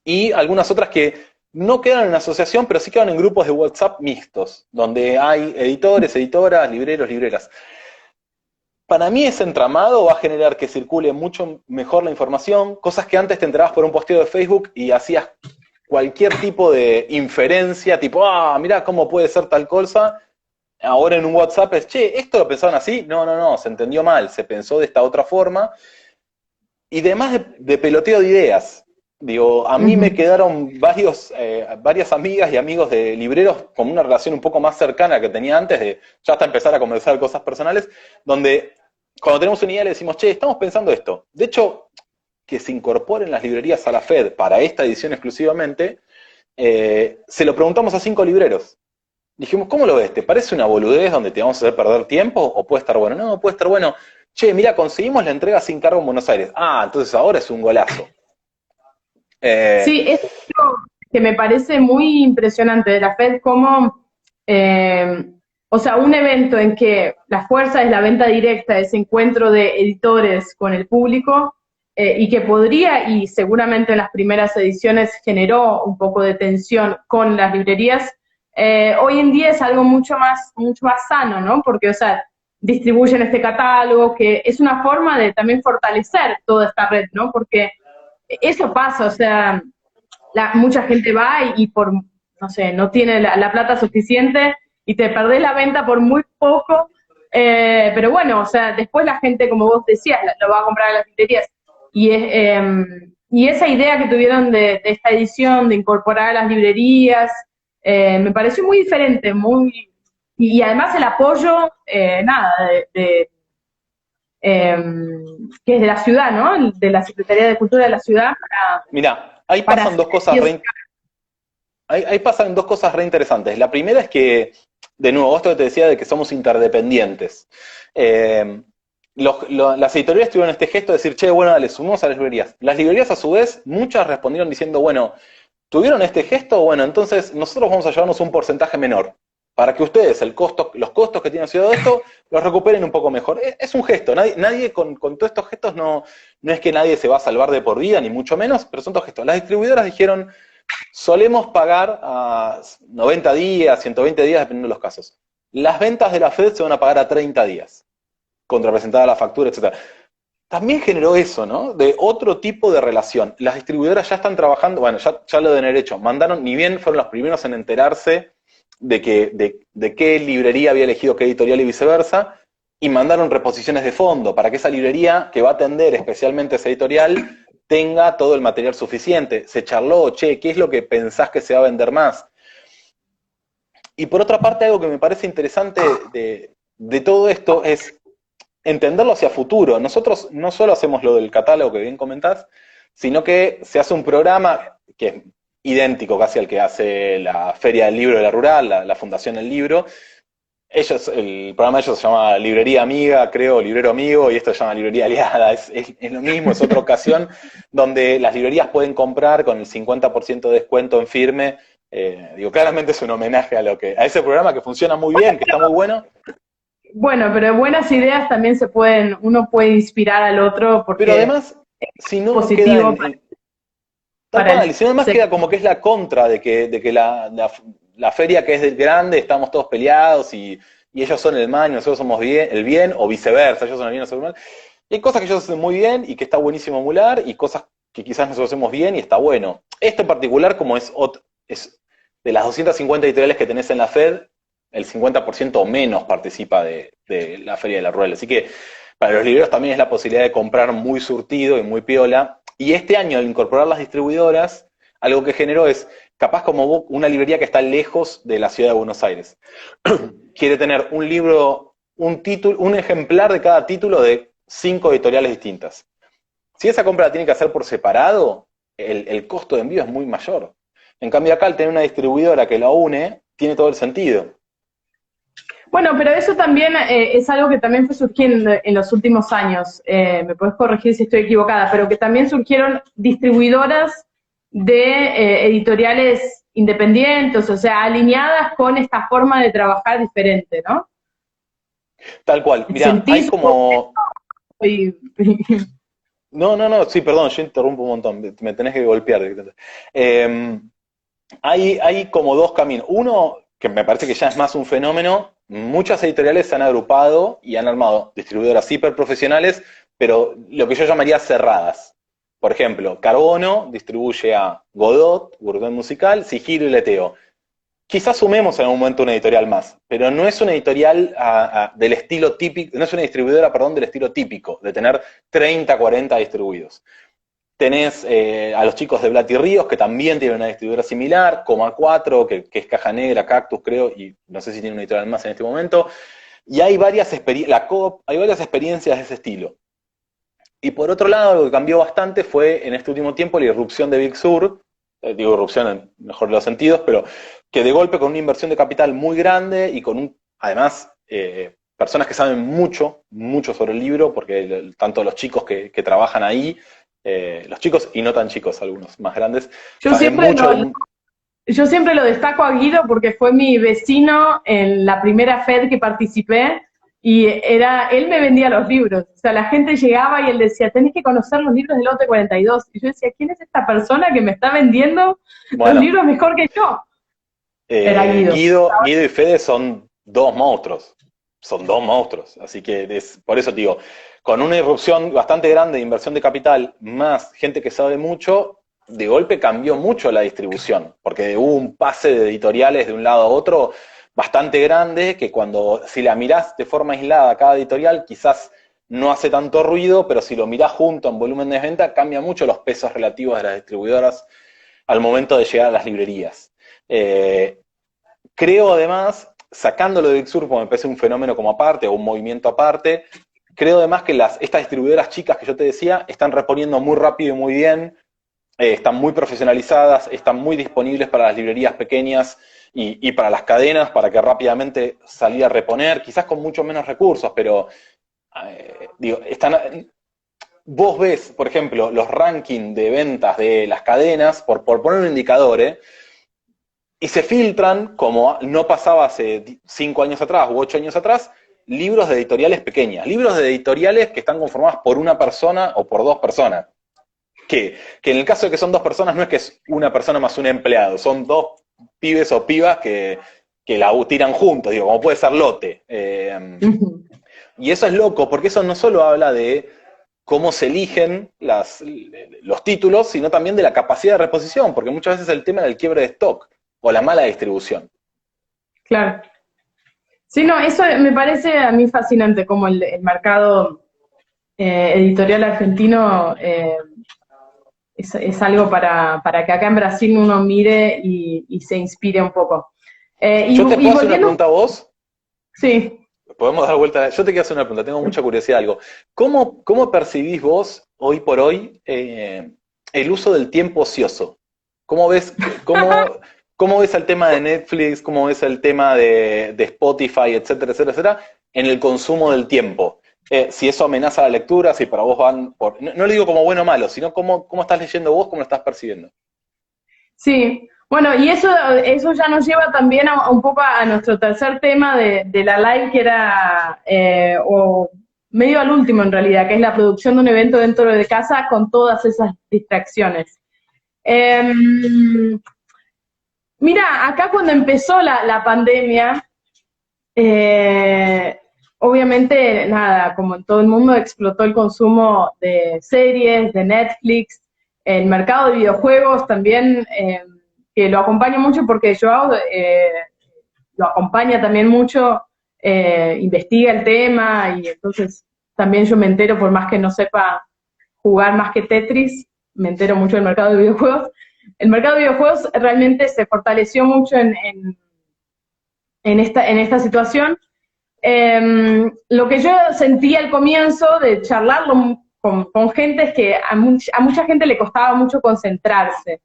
[SPEAKER 2] y algunas otras que no quedan en asociación, pero sí quedan en grupos de WhatsApp mixtos, donde hay editores, editoras, libreros, libreras. Para mí ese entramado va a generar que circule mucho mejor la información, cosas que antes te enterabas por un posteo de Facebook y hacías cualquier tipo de inferencia, tipo, mirá cómo puede ser tal cosa. Ahora en un WhatsApp es, che, ¿esto lo pensaban así? No, se entendió mal, se pensó de esta otra forma. Y además de peloteo de ideas. Digo, a mí me quedaron varias amigas y amigos de libreros con una relación un poco más cercana que tenía antes, de ya hasta empezar a conversar cosas personales, donde cuando tenemos una idea le decimos, che, estamos pensando esto. De hecho, que se incorporen las librerías a la FED para esta edición exclusivamente, se lo preguntamos a 5 libreros. Dijimos, ¿cómo lo ves? ¿Te parece una boludez donde te vamos a hacer perder tiempo? ¿O puede estar bueno? No, puede estar bueno. Che, mira, conseguimos la entrega sin cargo en Buenos Aires. Entonces ahora es un golazo.
[SPEAKER 3] Sí, es algo que me parece muy impresionante de la FED, como, o sea, un evento en que la fuerza es la venta directa, ese encuentro de editores con el público, y que podría, y seguramente en las primeras ediciones generó un poco de tensión con las librerías, hoy en día es algo mucho más sano, ¿no? Porque, o sea, distribuyen este catálogo, que es una forma de también fortalecer toda esta red, ¿no? Porque eso pasa, o sea, mucha gente va y por, no sé, no tiene la plata suficiente y te perdés la venta por muy poco, pero bueno, o sea, después la gente, como vos decías, lo va a comprar a las librerías. Y esa idea que tuvieron de esta edición, de incorporar a las librerías, me pareció muy diferente, y además el apoyo, nada, que es de la ciudad, ¿no? De la Secretaría de Cultura de la ciudad.
[SPEAKER 2] Mira, ahí pasan dos cosas ahí pasan dos cosas re interesantes. La primera es que, de nuevo, esto que te decía de que somos interdependientes. Las editoriales tuvieron este gesto de decir, che, bueno, dale, sumamos a las librerías. Las librerías, a su vez, muchas respondieron diciendo, bueno, ¿tuvieron este gesto? Bueno, entonces nosotros vamos a llevarnos un porcentaje menor, para que ustedes los costos que tienen asociado a esto, los recuperen un poco mejor. Es un gesto, nadie con todos estos gestos no es que nadie se va a salvar de por vida, ni mucho menos, pero son todos gestos. Las distribuidoras dijeron, solemos pagar a 90 días, 120 días, dependiendo de los casos. Las ventas de la FED se van a pagar a 30 días, contrapresentada la factura, etc. También generó eso, ¿no? De otro tipo de relación. Las distribuidoras ya están trabajando, bueno, ya lo deben haber hecho, mandaron, ni bien fueron los primeros en enterarse de qué librería había elegido qué editorial y viceversa, y mandaron reposiciones de fondo para que esa librería que va a atender especialmente esa editorial tenga todo el material suficiente. Se charló, che, ¿qué es lo que pensás que se va a vender más? Y por otra parte, algo que me parece interesante de todo esto es entenderlo hacia futuro. Nosotros no solo hacemos lo del catálogo que bien comentás, sino que se hace un programa que es idéntico casi al que hace la Feria del Libro de la Rural, la Fundación del Libro. El programa de ellos se llama Librería Amiga, creo, Librero Amigo, y esto se llama Librería Aliada. Es lo mismo, es otra ocasión donde las librerías pueden comprar con el 50% de descuento en firme. Claramente es un homenaje a ese programa que funciona muy bien, que está muy bueno.
[SPEAKER 3] Bueno, pero buenas ideas también uno puede inspirar al otro, porque
[SPEAKER 2] pero además, si no
[SPEAKER 3] positivo
[SPEAKER 2] si no además queda como que es la contra de que la feria que es del grande, estamos todos peleados y ellos son el mal y nosotros somos el bien, o viceversa, ellos son el bien y nosotros el mal. Y hay cosas que ellos hacen muy bien y que está buenísimo emular, y cosas que quizás nosotros hacemos bien y está bueno. Esto en particular, como es de las 250 editoriales que tenés en la FED, el 50% o menos participa de la Feria de la Rural. Así que para los libreros también es la posibilidad de comprar muy surtido y muy piola. Y este año, al incorporar las distribuidoras, algo que generó es, capaz como una librería que está lejos de la ciudad de Buenos Aires, quiere tener un libro, un ejemplar de cada título de 5 editoriales distintas. Si esa compra la tiene que hacer por separado, el costo de envío es muy mayor. En cambio acá, al tener una distribuidora que la une, tiene todo el sentido.
[SPEAKER 3] Bueno, pero eso también es algo que también fue surgiendo en los últimos años. Me podés corregir si estoy equivocada, pero que también surgieron distribuidoras de editoriales independientes, o sea, alineadas con esta forma de trabajar diferente, ¿no?
[SPEAKER 2] Tal cual. Mirá, hay como... No, sí, perdón, yo interrumpo un montón, me tenés que golpear. Hay como dos caminos. Uno, que me parece que ya es más un fenómeno, muchas editoriales se han agrupado y han armado distribuidoras hiperprofesionales, pero lo que yo llamaría cerradas. Por ejemplo, Carbono distribuye a Godot, Gourmet Musical, Sigilo y Leteo. Quizás sumemos en algún momento una editorial más, pero no es una editorial del estilo típico, no es una distribuidora, perdón, del estilo típico, de tener 30, 40 distribuidos. Tenés a los chicos de Blat y Ríos, que también tienen una distribuidora similar, Coma 4, que es Caja Negra, Cactus, creo, y no sé si tiene una editorial más en este momento. Y hay varias experiencias de ese estilo. Y por otro lado, lo que cambió bastante fue en este último tiempo la irrupción de Big Sur, digo irrupción en mejor de los sentidos, pero que de golpe con una inversión de capital muy grande y con además personas que saben mucho sobre el libro, porque tanto los chicos que trabajan ahí, los chicos y no tan chicos, algunos más grandes.
[SPEAKER 3] Yo siempre lo destaco a Guido porque fue mi vecino en la primera FED que participé, Y él me vendía los libros, o sea, la gente llegaba y él decía, tenés que conocer los libros del Lote 42. Y yo decía, ¿quién es esta persona que me está vendiendo los
[SPEAKER 2] Bueno,
[SPEAKER 3] libros mejor que yo? Era Guido.
[SPEAKER 2] Guido y Fede son dos monstruos. Son dos monstruos. Así que por eso te digo, con una irrupción bastante grande de inversión de capital, más gente que sabe mucho, de golpe cambió mucho la distribución, porque hubo un pase de editoriales de un lado a otro bastante grande, que si la mirás de forma aislada cada editorial, quizás no hace tanto ruido, pero si lo mirás junto en volumen de venta, cambia mucho los pesos relativos de las distribuidoras al momento de llegar a las librerías. Creo además, sacándolo de Big Sur, porque me parece un fenómeno como aparte, o un movimiento aparte, creo además que estas distribuidoras chicas que yo te decía, están reponiendo muy rápido y muy bien, están muy profesionalizadas, están muy disponibles para las librerías pequeñas y para las cadenas, para que rápidamente salir a reponer, quizás con mucho menos recursos, pero vos ves, por ejemplo, los rankings de ventas de las cadenas, por poner un indicador, y se filtran, como no pasaba hace 5 años atrás u 8 años atrás, libros de editoriales pequeñas, libros de editoriales que están conformadas por una persona o por dos personas. Que en el caso de que son dos personas, no es que es una persona más un empleado, son dos pibes o pibas que la tiran juntos, digo, como puede ser Lote. Y eso es loco, porque eso no solo habla de cómo se eligen los títulos, sino también de la capacidad de reposición, porque muchas veces el tema del quiebre de stock o la mala distribución.
[SPEAKER 3] Claro. Sí, no, eso me parece a mí fascinante, como el mercado editorial argentino es algo para que acá en Brasil uno mire y se inspire un poco.
[SPEAKER 2] ¿Yo te puedo hacer una pregunta a vos?
[SPEAKER 3] Sí.
[SPEAKER 2] Podemos dar vuelta. Yo te quiero hacer una pregunta, tengo mucha curiosidad de algo. ¿Cómo percibís vos, hoy por hoy, el uso del tiempo ocioso? ¿Cómo ves el tema de Netflix? ¿Cómo ves el tema de Spotify, etcétera, etcétera, etcétera, en el consumo del tiempo? Si eso amenaza la lectura, si para vos van por... No le digo como bueno o malo, sino cómo estás leyendo vos, cómo lo estás percibiendo.
[SPEAKER 3] Sí, bueno, y eso ya nos lleva también un poco a nuestro tercer tema de la live, que era, o medio al último en realidad, que es la producción de un evento dentro de casa con todas esas distracciones. Mira, acá cuando empezó la pandemia, obviamente, nada, como en todo el mundo, explotó el consumo de series, de Netflix, el mercado de videojuegos también, que lo acompaña mucho porque Joao lo acompaña también mucho, investiga el tema, y entonces también yo me entero, por más que no sepa jugar más que Tetris, me entero mucho del mercado de videojuegos. El mercado de videojuegos realmente se fortaleció mucho en esta situación. Lo que yo sentí al comienzo de charlarlo con gente es que a mucha gente le costaba mucho concentrarse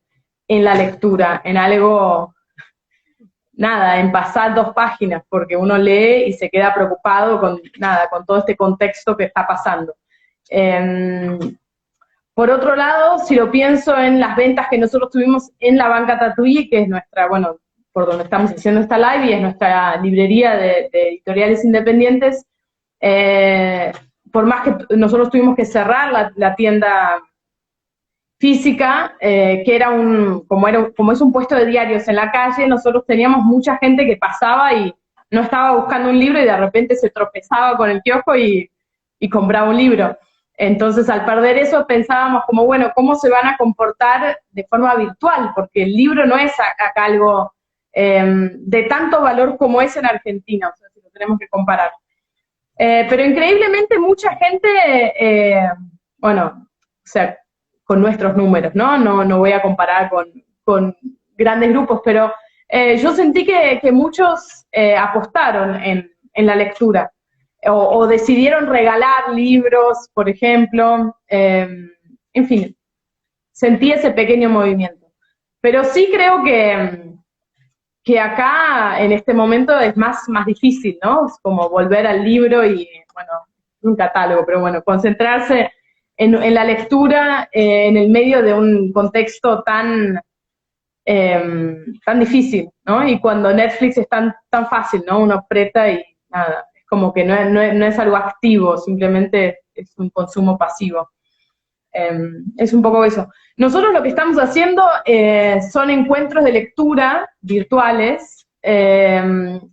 [SPEAKER 3] en la lectura, en algo, nada, en pasar 2 páginas, porque uno lee y se queda preocupado con todo este contexto que está pasando. Por otro lado, si lo pienso en las ventas que nosotros tuvimos en la Banca Tatuí, que es nuestra, bueno, por donde estamos haciendo esta live, y es nuestra librería de editoriales independientes, por más que nosotros tuvimos que cerrar la tienda física, que era como es un puesto de diarios en la calle, nosotros teníamos mucha gente que pasaba y no estaba buscando un libro y de repente se tropezaba con el kiosco y compraba un libro. Entonces, al perder eso, pensábamos como, bueno, ¿cómo se van a comportar de forma virtual? Porque el libro no es acá algo de tanto valor como es en Argentina, o sea, si lo tenemos que comparar. Pero increíblemente mucha gente, bueno, o sea, con nuestros números, ¿no? No voy a comparar con grandes grupos, pero yo sentí que muchos apostaron en la lectura. O decidieron regalar libros, por ejemplo, en fin, sentí ese pequeño movimiento. Pero sí creo que acá, en este momento, es más difícil, ¿no? Es como volver al libro y, bueno, un catálogo, pero bueno, concentrarse en la lectura en el medio de un contexto tan difícil, ¿no? Y cuando Netflix es tan fácil, ¿no? Uno aprieta y nada, como que no es algo activo, simplemente es un consumo pasivo. Es un poco eso. Nosotros lo que estamos haciendo son encuentros de lectura virtuales.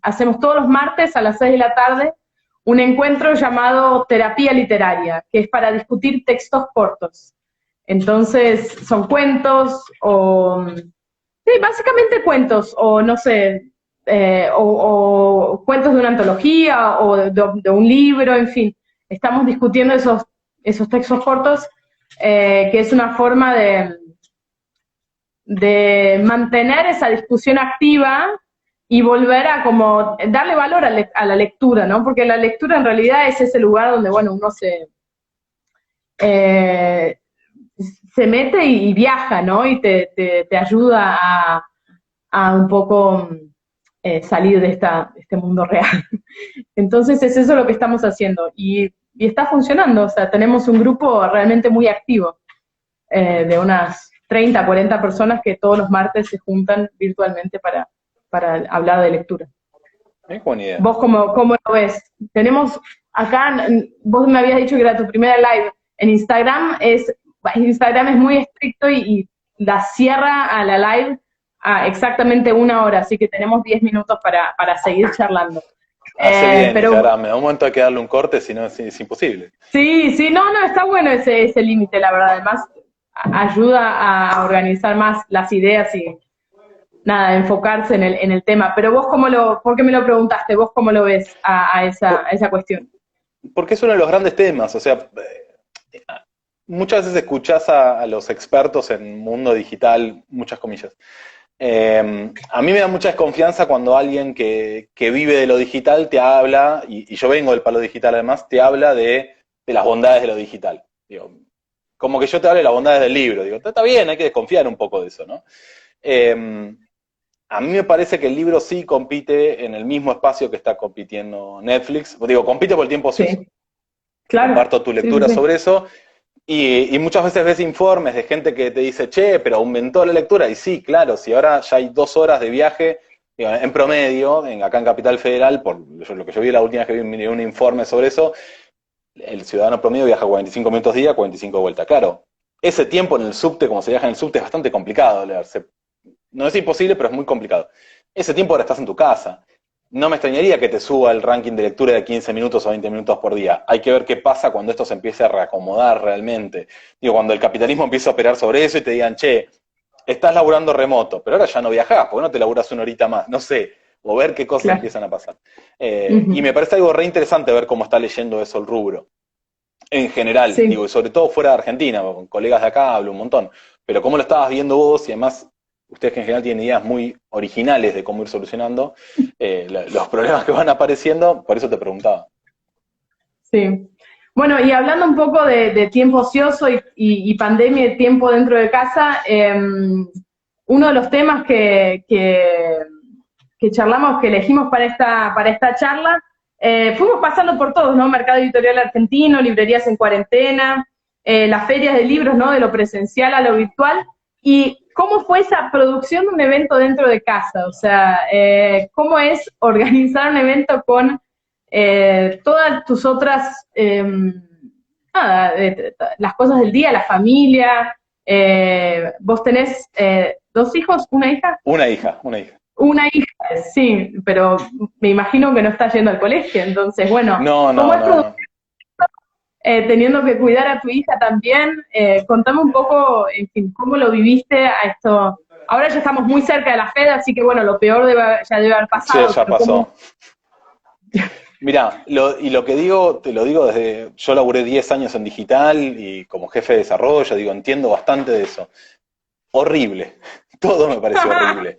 [SPEAKER 3] Hacemos todos los martes a las 6 de la tarde un encuentro llamado Terapia Literaria, que es para discutir textos cortos. Entonces, son cuentos o... Sí, básicamente cuentos, o no sé, o cuentos de una antología, o de un libro, en fin. Estamos discutiendo esos textos cortos, que es una forma de mantener esa discusión activa y volver a como darle valor a la lectura, ¿no? Porque la lectura en realidad es ese lugar donde, bueno, uno se mete y viaja, ¿no? Y te ayuda a un poco salir de este mundo real. Entonces es eso lo que estamos haciendo. Y está funcionando, o sea, tenemos un grupo realmente muy activo, de unas 30, 40 personas que todos los martes se juntan virtualmente para hablar de lectura.
[SPEAKER 2] Es buena idea.
[SPEAKER 3] ¿Vos cómo lo ves? Tenemos acá, vos me habías dicho que era tu primera live, en Instagram es muy estricto y la cierra a la live a exactamente 1 hora, así que tenemos 10 minutos para seguir charlando.
[SPEAKER 2] Hace bien,
[SPEAKER 3] Pero
[SPEAKER 2] ahora me da un momento de que darle un corte, si no es imposible.
[SPEAKER 3] sí, no, está bueno ese límite, la verdad, además ayuda a organizar más las ideas y nada, enfocarse en el tema. Pero vos, ¿por qué me lo preguntaste? ¿Vos cómo lo ves a esa cuestión?
[SPEAKER 2] Porque es uno de los grandes temas, o sea, muchas veces escuchás a los expertos en mundo digital, muchas comillas. A mí me da mucha desconfianza cuando alguien que vive de lo digital te habla, y yo vengo del palo digital además, te habla de las bondades de lo digital. Digo, como que yo te hable de las bondades del libro. Digo, está bien, hay que desconfiar un poco de eso, ¿no? A mí me parece que el libro sí compite en el mismo espacio que está compitiendo Netflix. Digo, compite por el tiempo ocioso.
[SPEAKER 3] Sí, claro.
[SPEAKER 2] Comparto tu lectura
[SPEAKER 3] Sí.
[SPEAKER 2] sobre eso. Y muchas veces ves informes de gente que te dice, che, pero aumentó la lectura. Y sí, claro, si ahora ya hay 2 horas de viaje, en promedio, acá en Capital Federal, por lo que yo vi la última vez que vi un informe sobre eso, el ciudadano promedio viaja 45 minutos día, 45 de vuelta. Claro, ese tiempo en el subte, como se viaja en el subte, es bastante complicado leerse. No es imposible, pero es muy complicado. Ese tiempo ahora estás en tu casa. No me extrañaría que te suba el ranking de lectura de 15 minutos o 20 minutos por día. Hay que ver qué pasa cuando esto se empiece a reacomodar realmente. Digo, cuando el capitalismo empiece a operar sobre eso y te digan, che, estás laburando remoto, pero ahora ya no viajás, ¿por qué no te laburas 1 horita más? No sé, o ver qué cosas empiezan a pasar. Y me parece algo re interesante ver cómo está leyendo eso el rubro. En general, digo, y sobre todo fuera de Argentina, con colegas de acá hablo un montón. Pero cómo lo estabas viendo vos, y además ustedes que en general tienen ideas muy originales de cómo ir solucionando los problemas que van apareciendo, por eso te preguntaba.
[SPEAKER 3] Sí. Bueno, y hablando un poco de tiempo ocioso y pandemia y tiempo dentro de casa, uno de los temas que charlamos, que elegimos para esta charla, fuimos pasando por todos, ¿no? Mercado editorial argentino, librerías en cuarentena, las ferias de libros, ¿no? De lo presencial a lo virtual, y ¿cómo fue esa producción de un evento dentro de casa? O sea, ¿cómo es organizar un evento con todas tus otras, las cosas del día, la familia? ¿Vos tenés 2 hijos, una hija?
[SPEAKER 2] Una hija.
[SPEAKER 3] Una hija, sí, pero me imagino que no está yendo al colegio, entonces, bueno, ¿cómo es producir teniendo que cuidar a tu hija también? Contame un poco, en fin, cómo lo viviste a esto. Ahora ya estamos muy cerca de la FED, así que bueno, lo peor ya debe haber pasado.
[SPEAKER 2] Sí, ya pasó. Mirá, lo que digo, te lo digo desde, yo laburé 10 años en digital y como jefe de desarrollo, digo, entiendo bastante de eso. Horrible, todo me pareció horrible.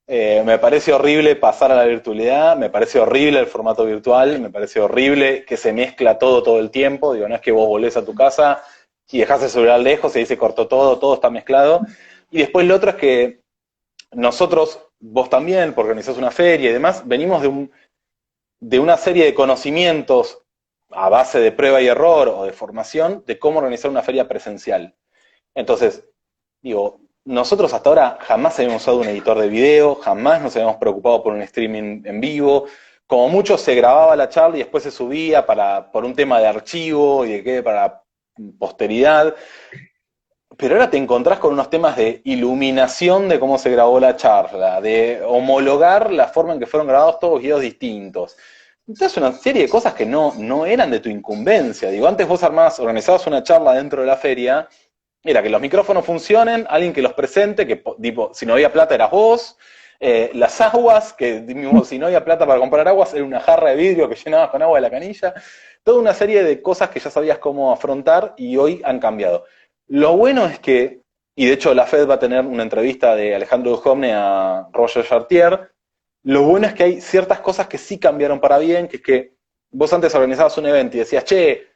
[SPEAKER 2] Me parece horrible pasar a la virtualidad, me parece horrible el formato virtual, me parece horrible que se mezcla todo el tiempo. Digo, no es que vos volvés a tu casa y dejás el celular lejos y ahí se cortó todo está mezclado. Y después lo otro es que nosotros, vos también, porque organizás una feria y demás, venimos de una serie de conocimientos a base de prueba y error o de formación de cómo organizar una feria presencial. Entonces, digo, nosotros hasta ahora jamás habíamos usado un editor de video, jamás nos habíamos preocupado por un streaming en vivo. como mucho se grababa la charla y después se subía por un tema de archivo y de qué para posteridad. Pero ahora te encontrás con unos temas de iluminación de cómo se grabó la charla, de homologar la forma en que fueron grabados todos videos distintos. Entonces una serie de cosas que no eran de tu incumbencia. Digo, antes vos organizabas una charla dentro de la feria, era que los micrófonos funcionen, alguien que los presente, que tipo, si no había plata eras vos, las aguas, que si no había plata para comprar aguas, era una jarra de vidrio que llenabas con agua de la canilla. Toda una serie de cosas que ya sabías cómo afrontar y hoy han cambiado. Lo bueno es que, y de hecho la FED va a tener una entrevista de Alejandro Duhovne a Roger Chartier, lo bueno es que hay ciertas cosas que sí cambiaron para bien, que es que vos antes organizabas un evento y decías, che,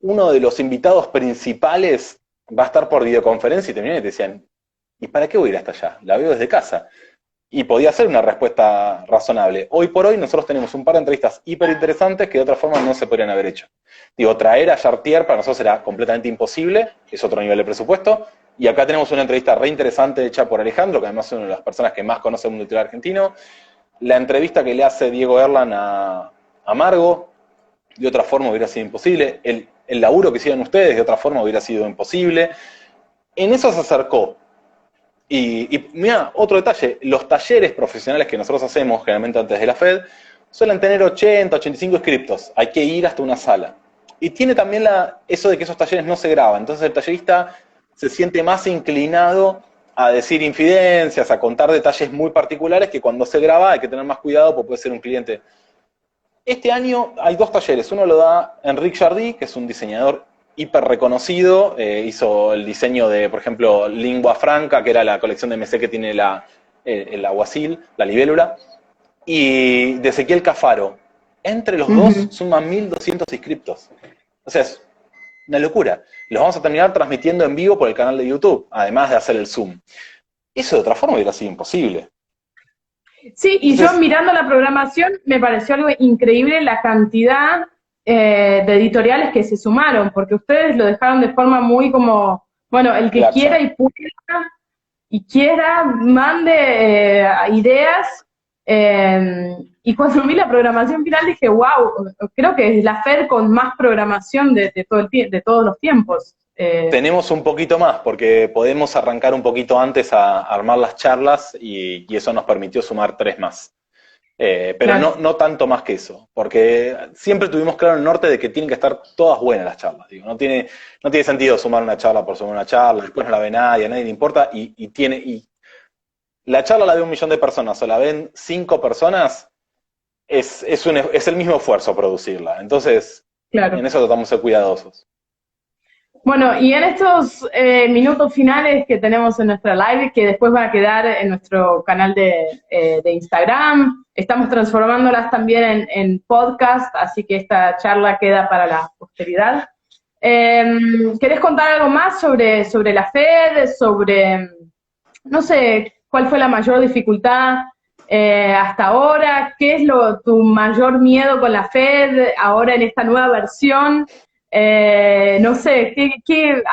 [SPEAKER 2] uno de los invitados principales va a estar por videoconferencia, y te venían y te decían, ¿y para qué voy a ir hasta allá? La veo desde casa. Y podía ser una respuesta razonable. Hoy por hoy nosotros tenemos un par de entrevistas hiper interesantes que de otra forma no se podrían haber hecho. Digo, traer a Chartier para nosotros era completamente imposible, es otro nivel de presupuesto, y acá tenemos una entrevista re interesante hecha por Alejandro, que además es una de las personas que más conoce el mundo editorial argentino. La entrevista que le hace Diego Erland a Margo, de otra forma hubiera sido imposible. El laburo que hicieron ustedes, de otra forma hubiera sido imposible. En eso se acercó. Y mira, otro detalle, los talleres profesionales que nosotros hacemos, generalmente antes de la FED, suelen tener 80, 85 inscriptos. Hay que ir hasta una sala. Y tiene también eso de que esos talleres no se graban. Entonces el tallerista se siente más inclinado a decir infidencias, a contar detalles muy particulares que cuando se graba hay que tener más cuidado porque puede ser un cliente. Este año hay 2 talleres. Uno lo da Enrique Jardí, que es un diseñador hiper reconocido, hizo el diseño de, por ejemplo, Lingua Franca, que era la colección de MC que tiene el aguacil, la libélula, y de Ezequiel Cafaro. Entre los dos suman 1.200 inscriptos. O sea, es una locura. Los vamos a terminar transmitiendo en vivo por el canal de YouTube, además de hacer el Zoom. Eso de otra forma hubiera sido imposible.
[SPEAKER 3] Sí, y entonces, yo mirando la programación me pareció algo increíble la cantidad de editoriales que se sumaron, porque ustedes lo dejaron de forma muy como, bueno, el que quiera y pueda y quiera, mande ideas. Y cuando vi la programación final dije, wow, creo que es la FED con más programación de todos los tiempos.
[SPEAKER 2] Tenemos un poquito más, porque podemos arrancar un poquito antes a armar las charlas y eso nos permitió sumar 3 más. Pero claro, no tanto más que eso, porque siempre tuvimos claro en el norte de que tienen que estar todas buenas las charlas. Digo, no tiene sentido sumar una charla por sumar una charla, después no la ve nadie, a nadie le importa, y la charla la ve 1 millón de personas o la ven 5 personas, es el mismo esfuerzo producirla. Entonces, claro, en eso tratamos de ser cuidadosos.
[SPEAKER 3] Bueno, y en estos minutos finales que tenemos en nuestra live, que después van a quedar en nuestro canal de Instagram, estamos transformándolas también en podcast, así que esta charla queda para la posteridad. ¿Querés contar algo más sobre la FED, sobre, no sé, cuál fue la mayor dificultad hasta ahora? ¿Qué es tu mayor miedo con la FED ahora en esta nueva versión? No sé,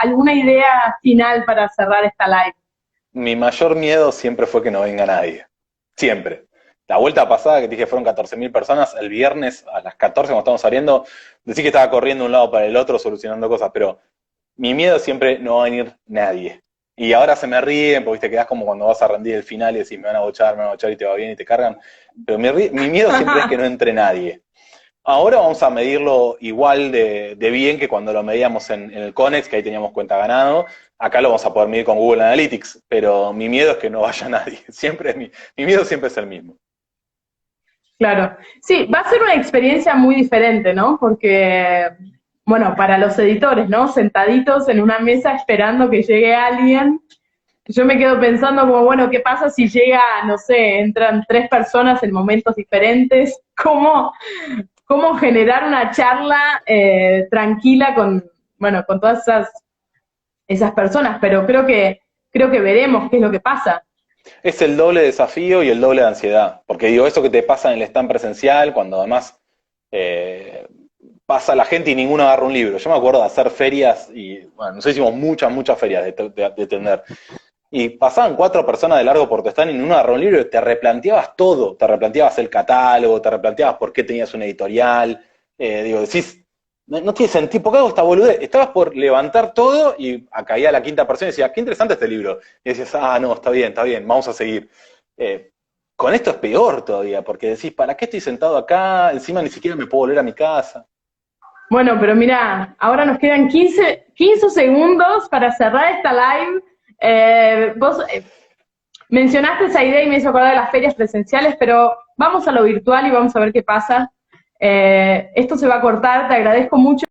[SPEAKER 3] ¿alguna idea final para cerrar esta live?
[SPEAKER 2] Mi mayor miedo siempre fue que no venga nadie. Siempre. La vuelta pasada que te dije fueron 14.000 personas, el viernes a las 14 cuando estábamos saliendo, decí que estaba corriendo de un lado para el otro solucionando cosas, pero mi miedo siempre no va a venir nadie. Y ahora se me ríen, porque te quedás como cuando vas a rendir el final y decís me van a bochar y te va bien y te cargan. Pero mi miedo siempre es que no entre nadie. Ahora vamos a medirlo igual de bien que cuando lo medíamos en el Conex, que ahí teníamos cuenta ganado. Acá lo vamos a poder medir con Google Analytics, pero mi miedo es que no vaya nadie. Mi miedo siempre es el mismo.
[SPEAKER 3] Claro. Sí, va a ser una experiencia muy diferente, ¿no? Porque, bueno, para los editores, ¿no? Sentaditos en una mesa esperando que llegue alguien. Yo me quedo pensando como, bueno, ¿qué pasa si llega, no sé, entran 3 personas en momentos diferentes? ¿Cómo generar una charla tranquila con todas esas personas? Pero creo que veremos qué es lo que pasa.
[SPEAKER 2] Es el doble desafío y el doble de ansiedad, porque digo, eso que te pasa en el stand presencial, cuando además pasa la gente y ninguno agarra un libro. Yo me acuerdo de hacer ferias y, bueno, nosotros hicimos muchas ferias de atender. y pasaban 4 personas de largo por tu stand y uno agarró un libro y te replanteabas todo, te replanteabas el catálogo, te replanteabas por qué tenías una editorial, digo, decís, no tiene sentido, ¿por qué hago esta boludez? Estabas por levantar todo y caía la quinta persona y decía, qué interesante este libro. Y decías, no, está bien, vamos a seguir. Con esto es peor todavía, porque decís, ¿para qué estoy sentado acá? Encima ni siquiera me puedo volver a mi casa.
[SPEAKER 3] Bueno, pero mira, ahora nos quedan 15 segundos para cerrar esta live. Vos mencionaste esa idea y me hizo acordar de las ferias presenciales, pero vamos a lo virtual y vamos a ver qué pasa. Esto se va a cortar, te agradezco mucho.